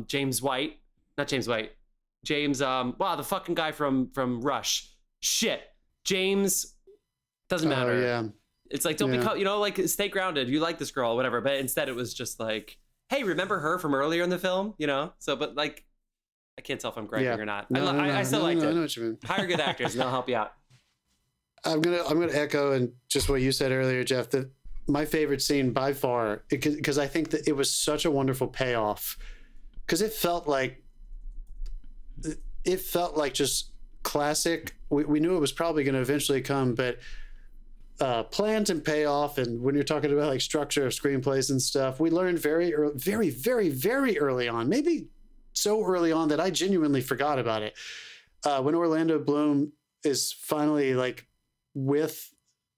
James White, not James White, James, the fucking guy from Rush. Shit. James, doesn't matter. Yeah. It's don't become, stay grounded. You like this girl or whatever. But instead it was just hey, remember her from earlier in the film? So, but I can't tell if I'm griping or not. I still liked it. I know what you mean. Hire good actors and they'll help you out. I'm gonna echo and just what you said earlier, Jeff. That my favorite scene by far, because I think that it was such a wonderful payoff, because it felt like just classic. We knew it was probably going to eventually come, but plans and payoff, and when you're talking about structure of screenplays and stuff, we learned very early, very, very, very early on. Maybe so early on that I genuinely forgot about it. When Orlando Bloom is finally with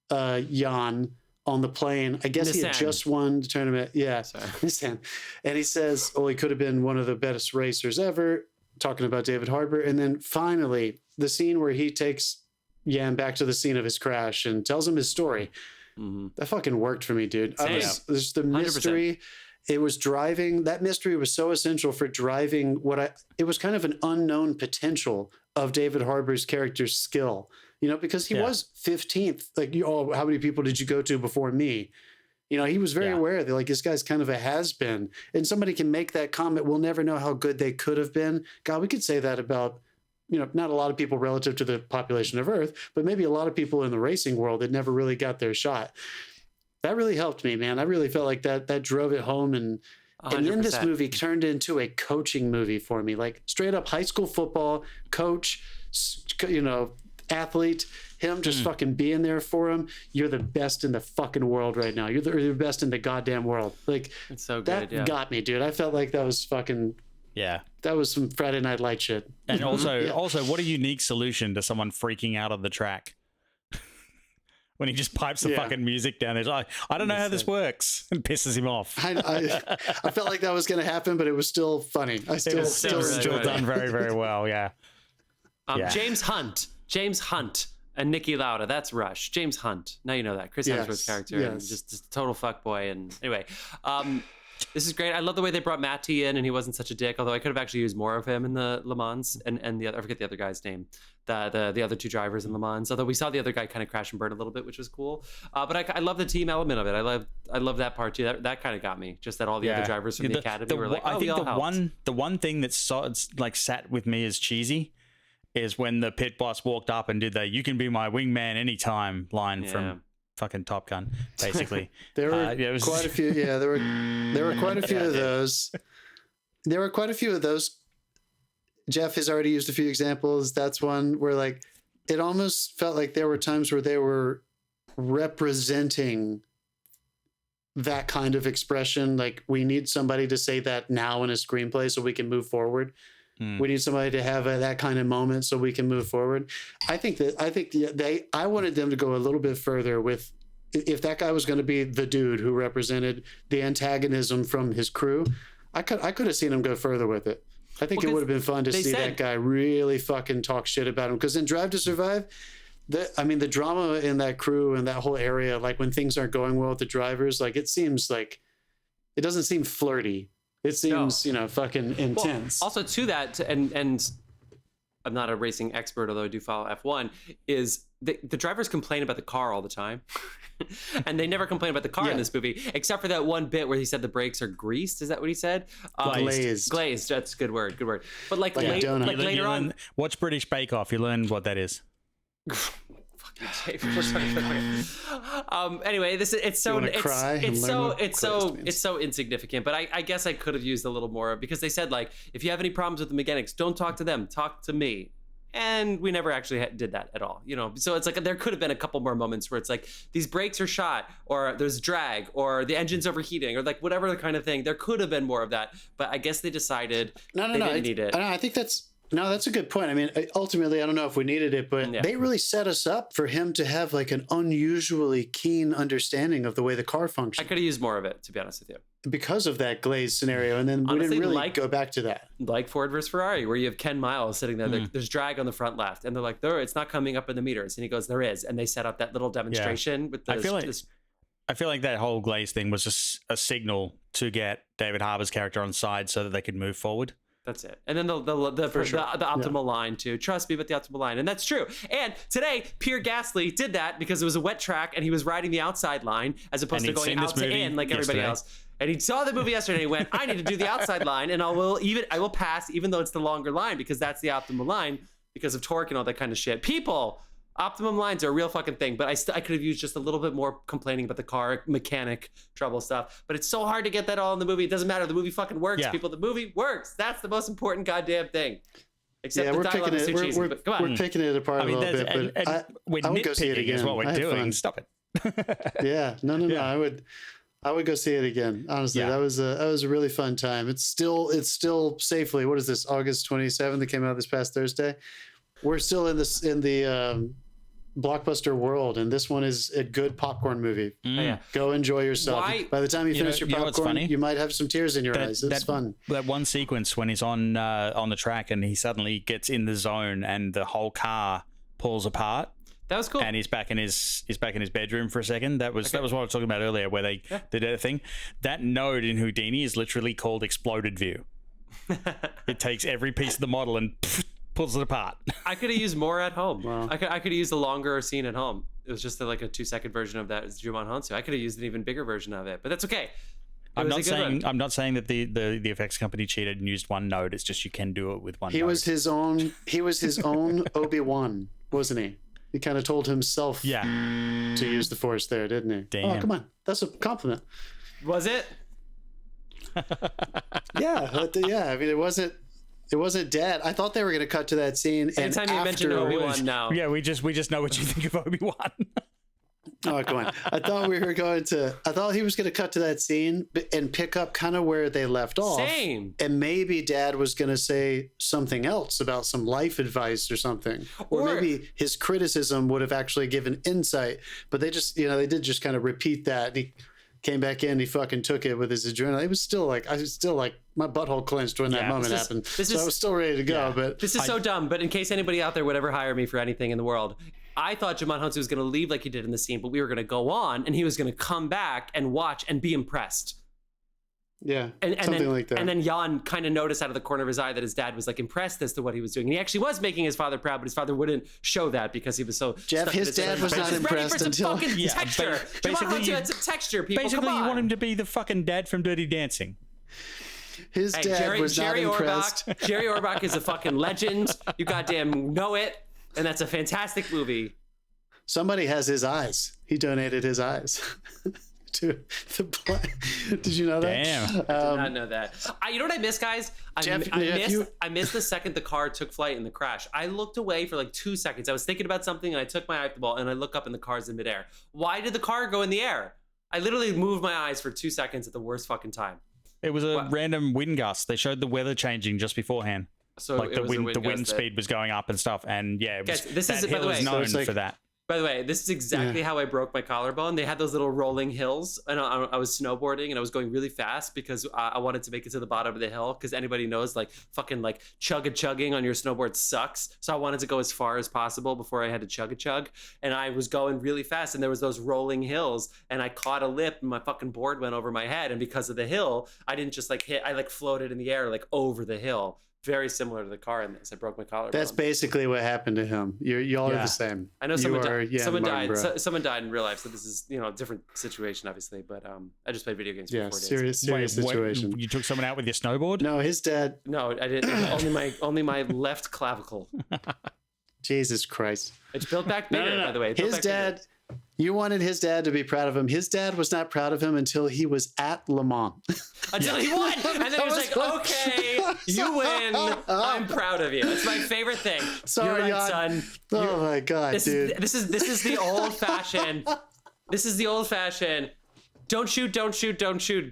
Jann on the plane. I guess he had just won the tournament. Yeah. Nissan. And he says, he could have been one of the best racers ever, talking about David Harbour. And then finally, the scene where he takes Jann back to the scene of his crash and tells him his story. Mm-hmm. That fucking worked for me, dude. There's the mystery. 100%. It was driving. That mystery was so essential for driving it was kind of an unknown potential of David Harbour's character's skill. Because he was 15th. How many people did you go to before me? He was very aware that this guy's kind of a has-been. And somebody can make that comment. We'll never know how good they could have been. God, we could say that about, not a lot of people relative to the population of Earth, but maybe a lot of people in the racing world that never really got their shot. That really helped me, man. I really felt like that drove it home. And then this movie turned into a coaching movie for me. Straight up high school football, coach, athlete, him just fucking being there for him. You're the best in the fucking world right now. You're the best in the goddamn world. It's so good. That got me, dude. I felt like that was fucking that was some Friday Night Light shit. And also what a unique solution to someone freaking out on the track when he just pipes the fucking music down there. I don't know how this works, and pisses him off. I felt like that was going to happen, but it was still funny. It was still done very, very well. James Hunt and Niki Lauda. That's Rush. James Hunt. Now you know that. Chris Hemsworth's character. And just a total fuckboy. And anyway, this is great. I love the way they brought Matty in and he wasn't such a dick, although I could have actually used more of him in the Le Mans and the other, I forget the other guy's name, the other two drivers in Le Mans, although we saw the other guy kind of crash and burn a little bit, which was cool. But I love the team element of it. I love that part too. That kind of got me, just that all the other drivers from the academy were I think the one thing that sat with me as cheesy is when the pit boss walked up and did the "You can be my wingman anytime" line from fucking Top Gun, basically. There were quite a few. Yeah, there were quite a few of those. There were quite a few of those. Jeff has already used a few examples. That's one where it almost felt like there were times where they were representing that kind of expression. Like, we need somebody to say that now in a screenplay so we can move forward. We need somebody to have that kind of moment so we can move forward. I wanted them to go a little bit further with, if that guy was going to be the dude who represented the antagonism from his crew, I could have seen him go further with it. I think it would have been fun to see that guy really fucking talk shit about him. Because in Drive to Survive, the drama in that crew and that whole area, like when things aren't going well with the drivers, like it seems like it doesn't seem flirty. It seems, fucking intense. Well, also to that, and I'm not a racing expert, although I do follow F1, is the drivers complain about the car all the time. And they never complain about the car in this movie, except for that one bit where he said the brakes are greased. Is that what he said? Glazed. That's a good word. But like later on. Watch British Bake Off. You learn what that is. Anyway, it's so insignificant, but I guess I could have used a little more, because they said, like, if you have any problems with the mechanics, don't talk to them, talk to me. And we never actually did that at all, so it's like there could have been a couple more moments where it's like these brakes are shot, or there's drag, or the engine's overheating, or like whatever the kind of thing. There could have been more of that, but I guess they decided they didn't need it. I think that's a good point. I mean, ultimately, I don't know if we needed it, but they really set us up for him to have like an unusually keen understanding of the way the car functions. I could have used more of it, to be honest with you, because of that glazed scenario, and then we didn't really go back to that. Like Ford versus Ferrari, where you have Ken Miles sitting there. There's drag on the front left, and they're like, it's not coming up in the meters, and he goes, there is, and they set up that little demonstration with the. I feel like that whole glaze thing was just a signal to get David Harbour's character on side so that they could move forward. That's it. And then the optimal line too. Trust me, but the optimal line. And that's true. And today, Pierre Gasly did that because it was a wet track and he was riding the outside line as opposed to going out to in like everybody else. And he saw the movie yesterday and he went, I need to do the outside line, and I will pass even though it's the longer line, because that's the optimal line because of torque and all that kind of shit. People, optimum lines are a real fucking thing, but I could have used just a little bit more complaining about the car mechanic trouble stuff. But it's so hard to get that all in the movie. It doesn't matter. The movie fucking works, people. The movie works. That's the most important goddamn thing. Except the dialogue is too cheesy. But come on. We're picking it apart a little bit, but I would go see it again. Is what we're doing. Stop it. Yeah, no. I would go see it again. Honestly, that was a really fun time. It's still safely. What is this? August 27th. It came out this past Thursday. We're still in the blockbuster world, and this one is a good popcorn movie. Go enjoy yourself. By the time you finish your popcorn, you might have some tears in your eyes. It's fun. That one sequence when he's on the track and he suddenly gets in the zone and the whole car pulls apart. That was cool. And he's back in his bedroom for a second. That was what I was talking about earlier, where they did a thing. That node in Houdini is literally called exploded view. It takes every piece of the model and pulls it apart. I could have used more at home. Wow. I could have used a longer scene at home. It was just like a 2-second version of that. It's Dijon Hounsou. I could have used an even bigger version of it, but that's okay. I'm not saying that the effects company cheated and used one node. It's just you can do it with one node. He was his own Obi-Wan, wasn't he? He kind of told himself to use the Force there, didn't he? Damn. Oh, come on. That's a compliment. Was it? Yeah. I mean, it wasn't dead. I thought they were going to cut to that scene. Anytime you mentioned Obi-Wan now. Yeah, we just know what you think of Obi-Wan. Oh, come on. I thought he was going to cut to that scene and pick up kind of where they left off. Same. And maybe Dad was going to say something else about some life advice or something. Or maybe his criticism would have actually given insight. But they just, they did just kind of repeat that. And he came back in, he fucking took it with his adrenaline. I was still like, my butthole clenched when that moment happened. So I was still ready to go. But this is so dumb. But in case anybody out there would ever hire me for anything in the world, I thought Dijon Hounsou was going to leave like he did in the scene, but we were going to go on and he was going to come back and watch and be impressed. Yeah, and something then, like that. And then Jann kind of noticed out of the corner of his eye that his dad was like impressed as to what he was doing. And he actually was making his father proud, but his father wouldn't show that because he was so Jeff, his dad was not impressed until texture. Basically, you had some texture, people. Basically, you want him to be the fucking dad from Dirty Dancing. His dad was not impressed. Geri Horner is a fucking legend. You goddamn know it. And that's a fantastic movie. Somebody has his eyes. He donated his eyes to the plane. Did you know that? Damn. I did not know that. You know what I miss, guys? I missed the second the car took flight in the crash. I looked away for like 2 seconds. I was thinking about something and I took my eye off the ball and I look up and the car's in midair. Why did the car go in the air? I literally moved my eyes for 2 seconds at the worst fucking time. It was a random wind gust. They showed the weather changing just beforehand. So like the wind speed was going up and stuff. And yeah, it was, guys, this that is, by hill the way, is known so it's for that. By the way, this is exactly how I broke my collarbone. They had those little rolling hills, and I was snowboarding, and I was going really fast because I wanted to make it to the bottom of the hill. Because anybody knows, like fucking like chugging on your snowboard sucks. So I wanted to go as far as possible before I had to chug, and I was going really fast, and there was those rolling hills, and I caught a lip, and my fucking board went over my head, and because of the hill, I didn't just like hit. I like floated in the air like over the hill. Very similar to the car in this. I broke my collarbone. That's basically what happened to him. Y'all are the same. I know someone died. Someone died. Mardenbororough. Someone died in real life. So this is, a different situation, obviously. But I just played video games for 4 days. Serious situation. You took someone out with your snowboard? No, his dad. No, I didn't. only my left clavicle. Jesus Christ. It's built back bigger, by the way. His dad. You wanted his dad to be proud of him. His dad was not proud of him until he was at Le Mans. Until he won. And then he was like, okay, you win. I'm proud of you. It's my favorite thing. Sorry, You're right, son. Oh my God, dude. This is the old fashioned. This is the old fashioned. Don't shoot.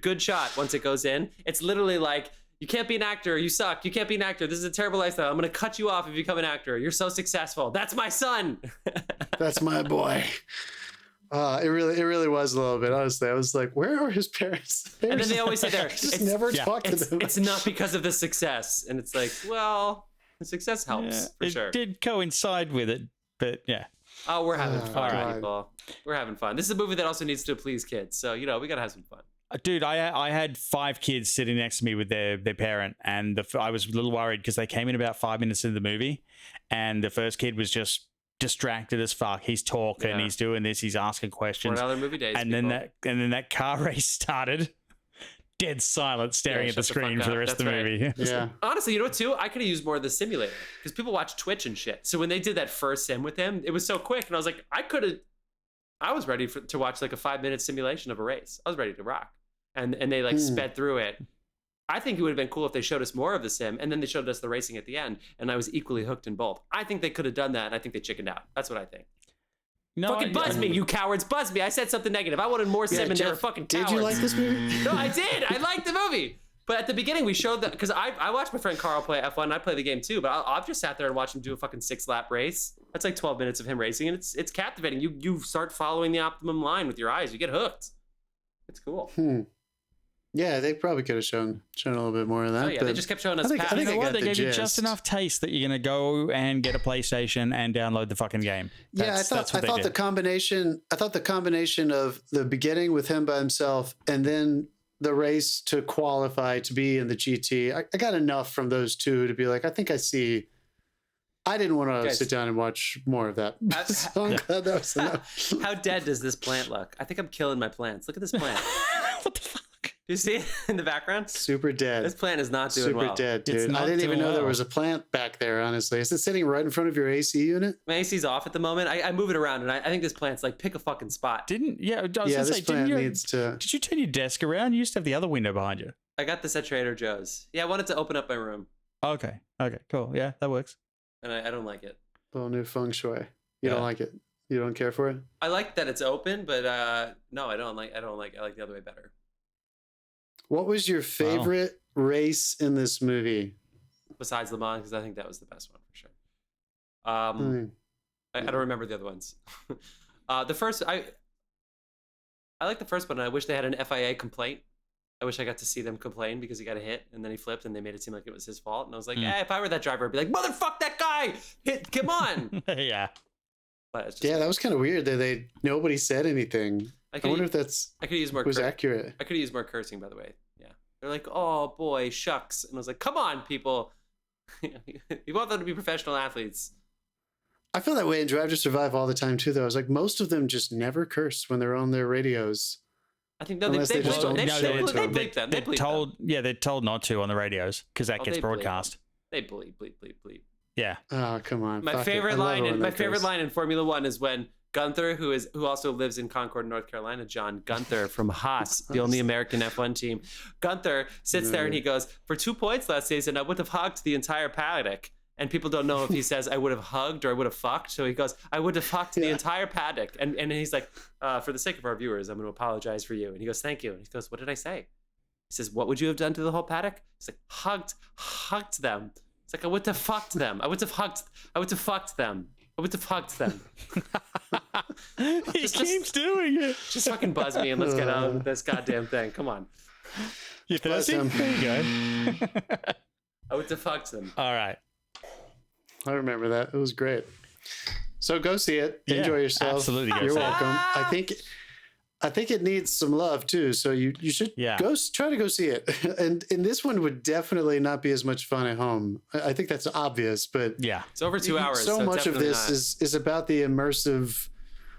Good shot once it goes in. It's literally like, you can't be an actor. You suck. You can't be an actor. This is a terrible lifestyle. I'm going to cut you off if you become an actor. You're so successful. That's my son. That's my boy. It really was a little bit, honestly. I was like, where are his parents? And then they always say never talk to them. It's not because of the success. And it's like, well, the success helps for sure. It did coincide with it, but yeah. Oh, we're having fun, people. We're having fun. This is a movie that also needs to please kids. So, we got to have some fun. Dude, I had 5 kids sitting next to me with their parent, and I was a little worried because they came in about 5 minutes into the movie, and the first kid was just distracted as fuck. He's talking, he's doing this, he's asking questions. For another movie days, and then that car race started. Dead silent, staring at the screen for the rest of the movie. Yeah. Honestly, you know what, too? I could have used more of the simulator because people watch Twitch and shit. So when they did that first sim with him, it was so quick, and I was like, I was ready to watch like a 5-minute simulation of a race. I was ready to rock. And they like sped through it. I think it would have been cool if they showed us more of the sim and then they showed us the racing at the end, and I was equally hooked in both. I think they could have done that, and I think they chickened out. That's what I think. No, fucking buzz me, you cowards. Buzz me. I said something negative. I wanted more sim and they were fucking cowards. Did you like this movie? No, I did. I liked the movie. But at the beginning, we showed that because I watched my friend Carl play F1 and I play the game too, but I've just sat there and watched him do a fucking 6-lap race. That's like 12 minutes of him racing, and it's captivating. You start following the optimum line with your eyes. You get hooked. It's cool. Yeah, they probably could have shown a little bit more of that. Oh yeah, they just kept showing us. I think they gave you just enough taste that you're gonna go and get a PlayStation and download the fucking game. I thought the combination of the beginning with him by himself and then the race to qualify to be in the GT. I got enough from those two to be like, I think I see. I didn't want to sit down and watch more of that. So I'm glad that was enough. How dead does this plant look? I think I'm killing my plants. Look at this plant. What the fuck? Do you see it in the background? Super dead. This plant is not doing well. Super dead, dude. I didn't even know there was a plant back there, honestly. Is it sitting right in front of your AC unit? My AC's off at the moment. I move it around, and I think this plant's like, pick a fucking spot. I was gonna this say, plant needs to... Did you turn your desk around? You used to have the other window behind you. I got this at Trader Joe's. Yeah, I wanted to open up my room. Okay, cool. Yeah, that works. And I don't like it. Little new feng shui. You don't like it? You don't care for it? I like that it's open, but no, I like the other way better. What was your favorite race in this movie? Besides Le Mans, because I think that was the best one for sure. I don't remember the other ones. The first, I like the first one. I wish they had an FIA complaint. I wish I got to see them complain because he got a hit and then he flipped and they made it seem like it was his fault. And I was like, if I were that driver, I'd be like, motherfuck that guy! Come on! Yeah. But it's just that was kind of weird that nobody said anything. I wonder if I could use more. Accurate. I could use more cursing, by the way. Yeah, they're like, "Oh boy, shucks," and I was like, "Come on, people! You want them to be professional athletes." I feel that way in Drive to Survive all the time too. Though I was like, most of them just never curse when they're on their radios. I think they bleep them. They're told not to on the radios because that gets broadcast. They bleep. Yeah. Oh come on. My favorite line in Formula One is when Gunther, who also lives in Concord, North Carolina, John Gunther from Haas, the only American F1 team. Gunther sits there and he goes, for 2 points last season, I would have hugged the entire paddock. And people don't know if he says I would have hugged or I would have fucked. So he goes, I would have fucked the entire paddock. And he's like, for the sake of our viewers, I'm going to apologize for you. And he goes, thank you. And he goes, what did I say? He says, what would you have done to the whole paddock? He's like, hugged them. It's like, I would have fucked them. I would have fucked them. I would have hugged them. He keeps doing it. Just fucking buzz me and let's get on with this goddamn thing. Come on. You thirsty? There you go. I would have fucked them. All right. I remember that. It was great. So go see it. Enjoy yourself. Absolutely. You're welcome. I think it needs some love too. So you should try to go see it. And this one would definitely not be as much fun at home. I think that's obvious, but it's over 2 hours. So much of this is about the immersive,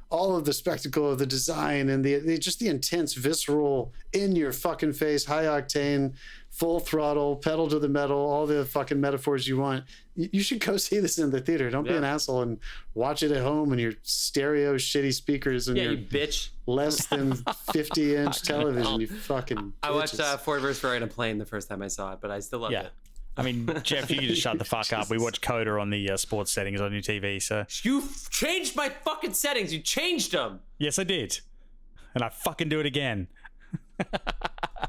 all of the spectacle of the design and just the intense, visceral, in your fucking face, high octane, full throttle, pedal to the metal, all the fucking metaphors you want. You should go see this in the theater. Don't be an asshole and watch it at home and your stereo shitty speakers and your you bitch. Less than 50-inch television. You fucking I watched Ford vs. Ferrari on a plane the first time I saw it, but I still loved it. I mean, Jeff, you can just shut the fuck up. We watch Coda on the sports settings on your TV, so... You changed my fucking settings. You changed them. Yes, I did. And I fucking do it again.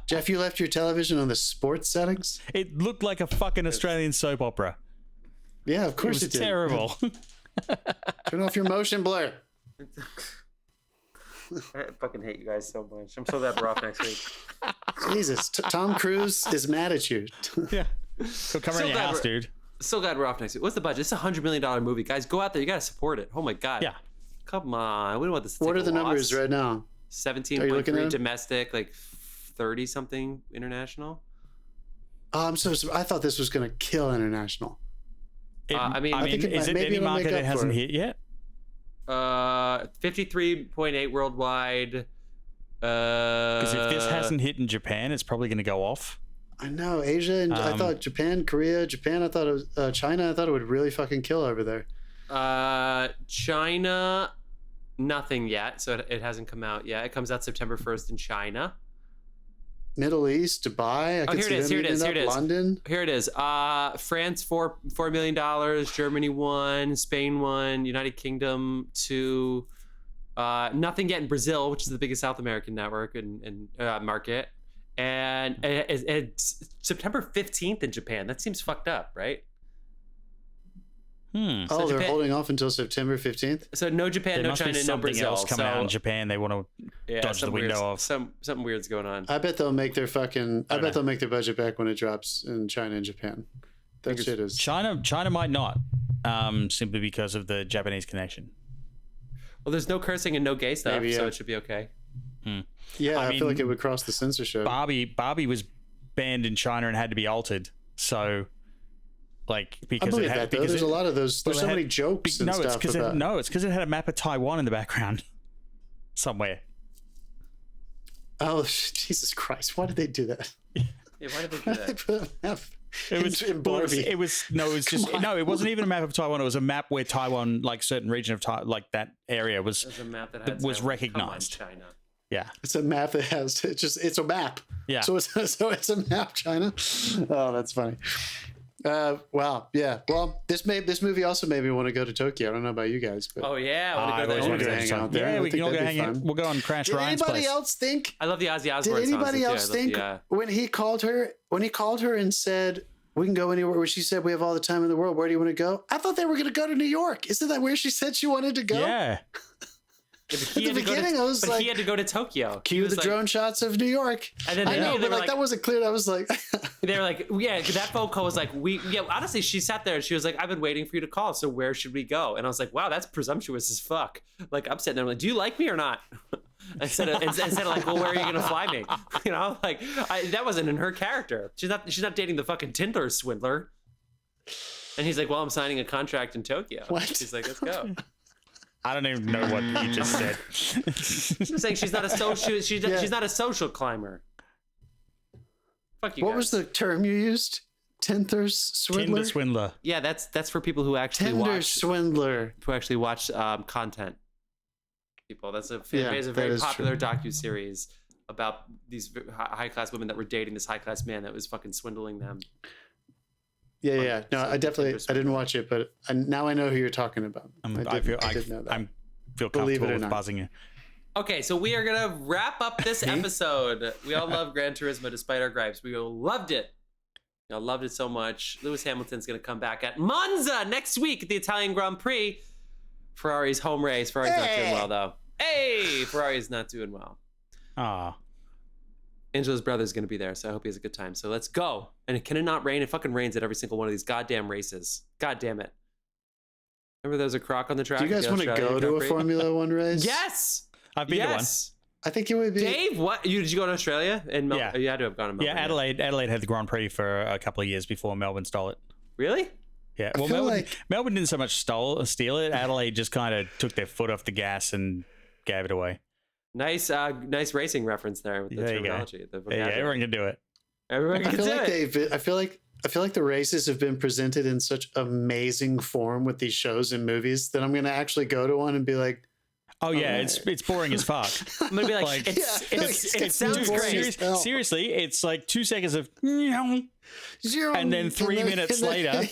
Jeff, you left your television on the sports settings? It looked like a fucking Australian soap opera. Yeah, of course it did. Terrible. Turn off your motion blur. I fucking hate you guys so much. I'm so glad we're off next week. Jesus, Tom Cruise is mad at you. Yeah. Go come around your house, dude. So glad we're off next week. What's the budget? It's $100 million movie. Guys, go out there. You got to support it. Oh my God. Yeah. Come on. We don't want this to What take are the a loss. numbers right now? 17.3 domestic, like 30 something international. I'm so I thought this was going to kill international. I mean, is it any market that hasn't hit yet? 53.8 worldwide. Because if this hasn't hit in Japan, it's probably going to go off. I know Asia, and I thought Japan, Korea, Japan. I thought it was China. I thought it would really fucking kill over there. China, nothing yet, so it hasn't come out yet. It comes out September 1st in China. Middle East, Dubai. Here it is. London. Here it is. France, $4 million. Germany, 1. Spain, 1. United Kingdom, 2. Nothing yet in Brazil, which is the biggest South American network and market. And it's September 15th in Japan. That seems fucked up, right? So they're Japan, holding off until September 15th? So no Japan, no China, no Brazil. Something else coming out in Japan they want to dodge the window of. Something weird's going on. I bet they'll make their they'll make their budget back when it drops in China and Japan. That shit is... China might not, simply because of the Japanese connection. Well, there's no cursing and no gay stuff, Maybe, so it should be okay. Yeah, I mean, feel like it would cross the censorship. Barbie was banned in China and had to be altered. So, like, because I believe that though. There's a lot of those. There's so many jokes and stuff about. It's because it had a map of Taiwan in the background somewhere. Oh Jesus Christ! Why did they do that? Yeah, why did they do that? They put a map in Barbie. It wasn't even a map of Taiwan. It was a map where Taiwan, like certain region of like that area, was recognized. China. Yeah, it's a map that has it's a map. Yeah, so it's a map, China. Oh, that's funny. Wow, yeah. Well, this movie also made me want to go to Tokyo. I don't know about you guys, but oh yeah, I want to go hang out there. Yeah, we can all go hang out. We'll go on Crash Ryan's place. Anybody else think? I love the Ozzy Osbourne. Did anybody else think when he called her and said we can go anywhere? Where she said we have all the time in the world. Where do you want to go? I thought they were going to go to New York. Isn't that where she said she wanted to go? Yeah. At the beginning, I was like, he had to go to Tokyo. Cue the drone shots of New York. And then I know, but like that wasn't clear. I was like, they were like, yeah, that phone call was like, honestly, she sat there and she was like, I've been waiting for you to call. So where should we go? And I was like, wow, that's presumptuous as fuck. Like I'm sitting there like, do you like me or not? Instead of like, well, where are you gonna fly me? You know, like that wasn't in her character. She's not dating the fucking Tinder swindler. And he's like, well, I'm signing a contract in Tokyo. What? She's like, let's go. I don't even know what you just said. I'm saying she's not a social. She's not a social climber. Fuck you. What guys. was the term you used? Tinder swindler. Tinder swindler. Yeah, that's for people who actually Tinder swindler. Who actually watch content. people. That's a that very is popular docu-series about these high-class women that were dating this high-class man that was fucking swindling them. Yeah. No, I didn't watch it, but now I know who you're talking about. I feel comfortable with buzzing you. Okay, so we are gonna wrap up this episode. We all love Gran Turismo despite our gripes. We all loved it. We all loved it so much. Lewis Hamilton's gonna come back at Monza next week at the Italian Grand Prix. Ferrari's home race. Ferrari's not doing well though. Hey, Ferrari's not doing well. Ah. Angela's brother's going to be there, so I hope he has a good time. So let's go. And can it not rain? It fucking rains at every single one of these goddamn races. God damn it. Remember there was a croc on the track? Do you guys want to go to a Formula One race? Yes! I've been to one. I think it would be. Dave, what? Did you go to Australia? Yeah. You had to have gone to Melbourne. Yeah, Adelaide had the Grand Prix for a couple of years before Melbourne stole it. Really? Yeah. Well, Melbourne didn't so much steal it. Adelaide just kind of took their foot off the gas and gave it away. Nice racing reference there with the terminology. Yeah, everyone can do it. Everyone can do it. I feel like the races have been presented in such amazing form with these shows and movies that I'm going to actually go to one and be like, oh yeah, it's boring as fuck. I'm gonna be like, it sounds great. Seriously, it's like 2 seconds of and then 3 minutes later.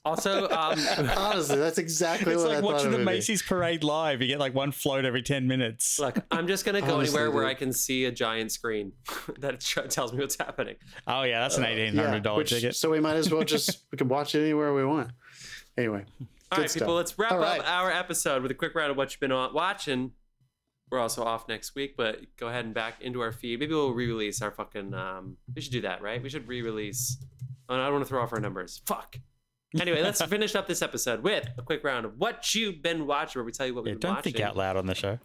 Also, honestly, that's exactly what I thought. It's like watching the movie. Macy's parade live. You get like one float every 10 minutes. Look, I'm just gonna go anywhere where I can see a giant screen that tells me what's happening. Oh yeah, that's an $1,800 ticket. So we might as well we can watch it anywhere we want. Anyway. All right, people, let's wrap up our episode with a quick round of what you've been watching. We're also off next week, but go ahead and back into our feed. Maybe we'll re-release our fucking... we should do that, right? We should re-release... Oh, I don't want to throw off our numbers. Fuck. Anyway, let's finish up this episode with a quick round of what you've been watching, where we tell you what we've been watching. Don't think out loud on the show.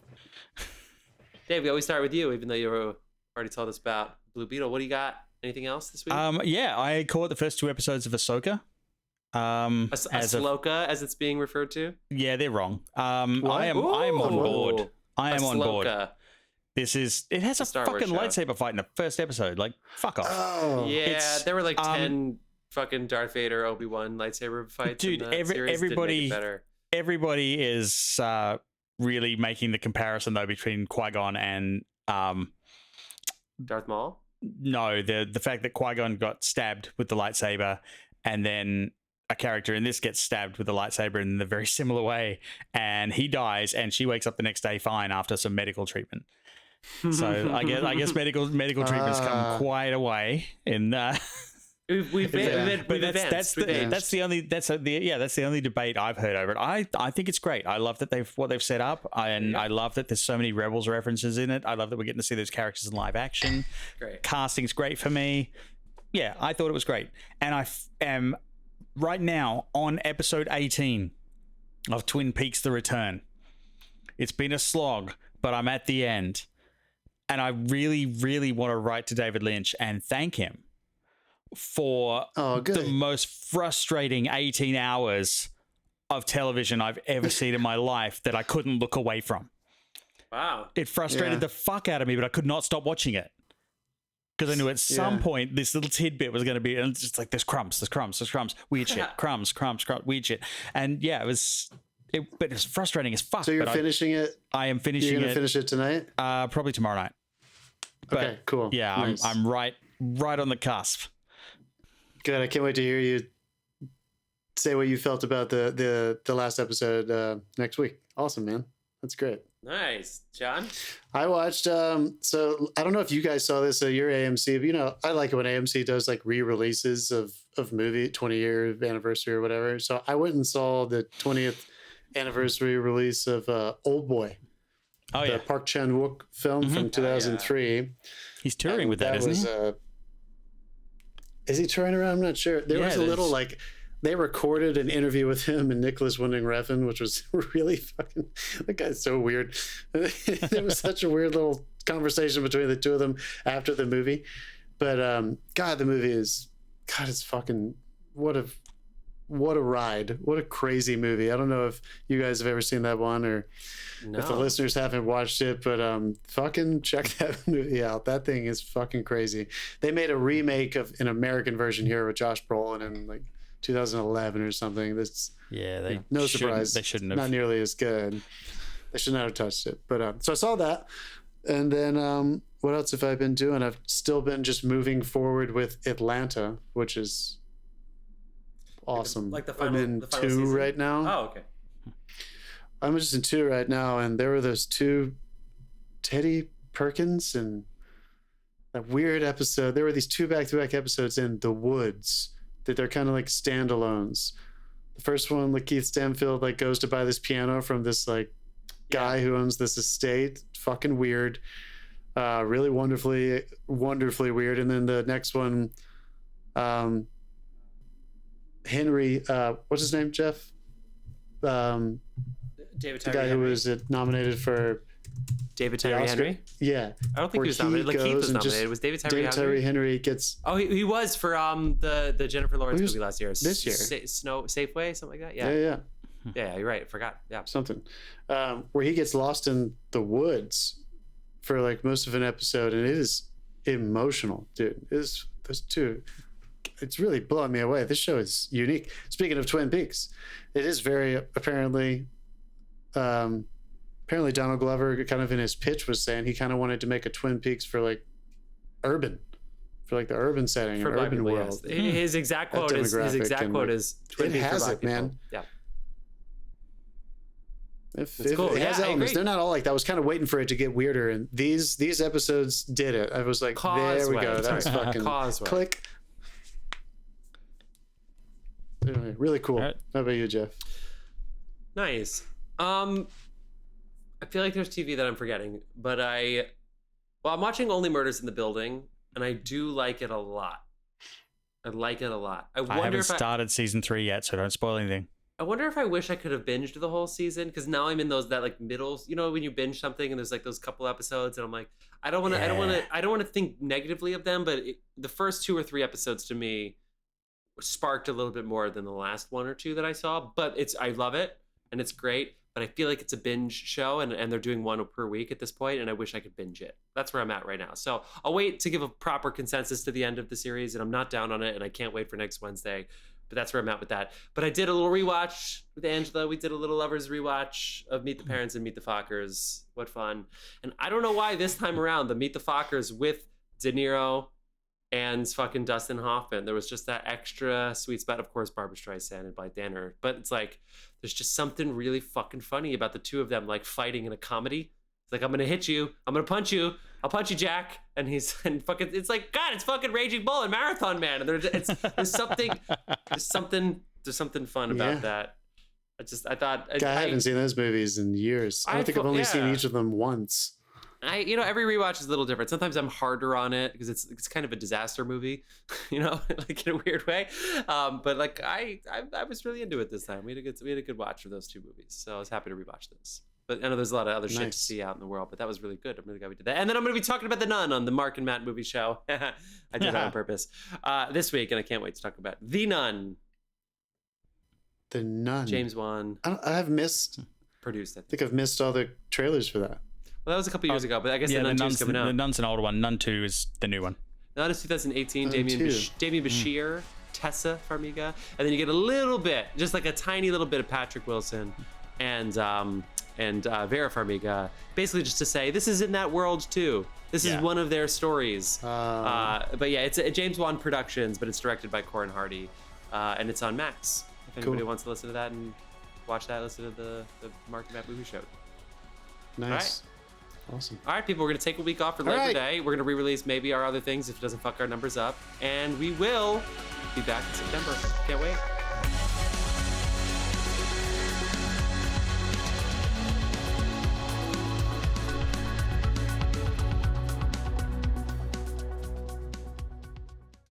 Dave, we always start with you, even though you already told us about Blue Beetle. What do you got? Anything else this week? Yeah, I caught the first 2 episodes of Ahsoka. Ahsoka, as it's being referred to. Yeah, they're wrong. I am on board. I am on board. It has a fucking lightsaber fight in the first episode. Like, fuck off. Oh, yeah, there were like 10 fucking Darth Vader, Obi-Wan lightsaber fights. Dude, everybody is really making the comparison though between Qui-Gon and Darth Maul. No, the fact that Qui-Gon got stabbed with the lightsaber, and then a character in this gets stabbed with a lightsaber in a very similar way, and he dies, and she wakes up the next day fine after some medical treatment. So I guess medical treatments come quite a way in. We've that's the only debate I've heard over it. I think it's great. I love that they've set up, and I love that there's so many Rebels references in it. I love that we're getting to see those characters in live action. Great. Casting's great for me. Yeah, I thought it was great, and I am right now on episode 18 of Twin Peaks: The Return. It's been a slog, but I'm at the end, and I really, really want to write to David Lynch and thank him for the most frustrating 18 hours of television I've ever seen in my life that I couldn't look away from. Wow. It frustrated the fuck out of me, but I could not stop watching it. Because I knew at some point this little tidbit was going to be, and it's just like, there's crumbs, weird shit, crumbs, weird shit. And yeah, but it was frustrating as fuck. So you're finishing it? I am finishing it. You're going to finish it tonight? Probably tomorrow night. But okay, cool. Yeah, nice. I'm right on the cusp. Good. I can't wait to hear you say what you felt about the last episode next week. Awesome, man. That's great. Nice. John? I watched, so I don't know if you guys saw this, so you're AMC, but I like it when AMC does like re-releases of movie, 20-year anniversary or whatever. So I went and saw the 20th anniversary release of Old Boy. Oh, the Park Chan-wook film from 2003. He's touring with that, isn't he? Is he touring around? I'm not sure. There was a little like... They recorded an interview with him and Nicholas Winding Refn, which was really fucking... That guy's so weird. It was such a weird little conversation between the two of them after the movie. But, God, the movie is... God, it's fucking... What a ride. What a crazy movie. I don't know if you guys have ever seen that one or if the listeners haven't watched it, but fucking check that movie out. That thing is fucking crazy. They made a remake of an American version here with Josh Brolin in like 2011 or something. That's no surprise. They shouldn't have. Not nearly as good. They should not have touched it. But so I saw that. And then what else have I been doing? I've still been just moving forward with Atlanta, which is awesome. Like the final, I'm in the final 2 season? right now. Oh, okay. I'm just in 2 right now, and there were those 2 Teddy Perkins and that weird episode. There were these 2 back-to-back episodes in The Woods that they're kind of like standalones. The first one, Lakeith Stanfield like goes to buy this piano from this like guy who owns this estate. Fucking weird. Really wonderfully weird. And then the next one, Henry, what's his name, Jeff? David the Tyree guy Henry. who was nominated for David the Tyree Oscar. Henry. Yeah. I don't think Where he was nominated. he Lakeith goes was and nominated. just- It was David Tyree David Henry. Tyree Henry gets Oh, he was for the Jennifer Lawrence He was movie last year. this year. Safeway, something like that. yeah. Yeah, yeah, you're right. I forgot. Yeah. Something where he gets lost in the woods for like most of an episode, and it is emotional, dude. It is those 2. It's really blowing me away. This show is unique. Speaking of Twin Peaks, it is very apparently Donald Glover kind of in his pitch was saying he kind of wanted to make a Twin Peaks for like urban, for like the urban setting For and black urban people, world. yes. His exact That quote is demographic and, like, Twin it Peaks has for it, black people. man. Yeah. If cool. it has Yeah, I elements, agree. they're not all like that. I was kind of waiting for it to get weirder, and these episodes did it. I was like, there we Causeway. go. That's Sorry. fucking Causeway. click. Anyway, really cool. All right. How about you, Jeff? Nice. I feel like there's TV that I'm forgetting, but I'm watching Only Murders in the Building, and I do like it a lot. I like it a lot. I haven't started season 3 yet, so don't spoil anything. I wonder if I wish I could have binged the whole season, because now I'm in that like middle, when you binge something and there's like those couple episodes, and I'm like, I don't want to think negatively of them, but the first 2 or 3 episodes to me sparked a little bit more than the last 1 or 2 that I saw. But I love it and it's great, but I feel like it's a binge show, and they're doing 1 per week at this point, and I wish I could binge it. That's where I'm at right now. So I'll wait to give a proper consensus to the end of the series, and I'm not down on it, and I can't wait for next Wednesday. But that's where I'm at with that. But I did a little rewatch with Angela. We did a little lovers rewatch of Meet the Parents and Meet the Fockers. What fun. And I don't know why this time around, the Meet the Fockers with De Niro and fucking Dustin Hoffman, there was just that extra sweet spot. Of course, Barbara Streisand and Blythe Danner. But it's like, there's just something really fucking funny about the 2 of them like fighting in a comedy. It's like, I'm going to hit you. I'm going to punch you. I'll punch you, Jack. And it's like, God, it's fucking Raging Bull and Marathon Man. And there's something fun about that. I haven't seen those movies in years. I don't think I've only seen each of them once. Every rewatch is a little different. Sometimes I'm harder on it because it's kind of a disaster movie, like in a weird way. But like I was really into it this time. We had a good watch for those 2 movies. So I was happy to rewatch this. But I know there's a lot of other shit to see out in the world, but that was really good. I'm really glad we did that. And then I'm going to be talking about The Nun on the Mark and Matt movie show. I did that on purpose this week, and I can't wait to talk about The Nun. The Nun. James Wan. I have missed. Produced it. I think I've missed all the trailers for that. Well, that was a couple years ago, but I guess The Nun 2 is coming out. The Nun's an older one. Nun 2 is the new one. Nun is 2018. Nun Damien 2. Bashir, Tessa Farmiga, and then you get a little bit, just like a tiny little bit of Patrick Wilson, and Vera Farmiga, basically just to say this is in that world too. This is one of their stories. But yeah, it's a James Wan Productions, but it's directed by Corin Hardy, and it's on Max. If anybody wants to listen to that and watch that, listen to the Mark and Matt movie show. Nice. Awesome. All right, people, we're going to take a week off for Labor Day. We're going to re-release maybe our other things if it doesn't fuck our numbers up. And we will be back in September. Can't wait.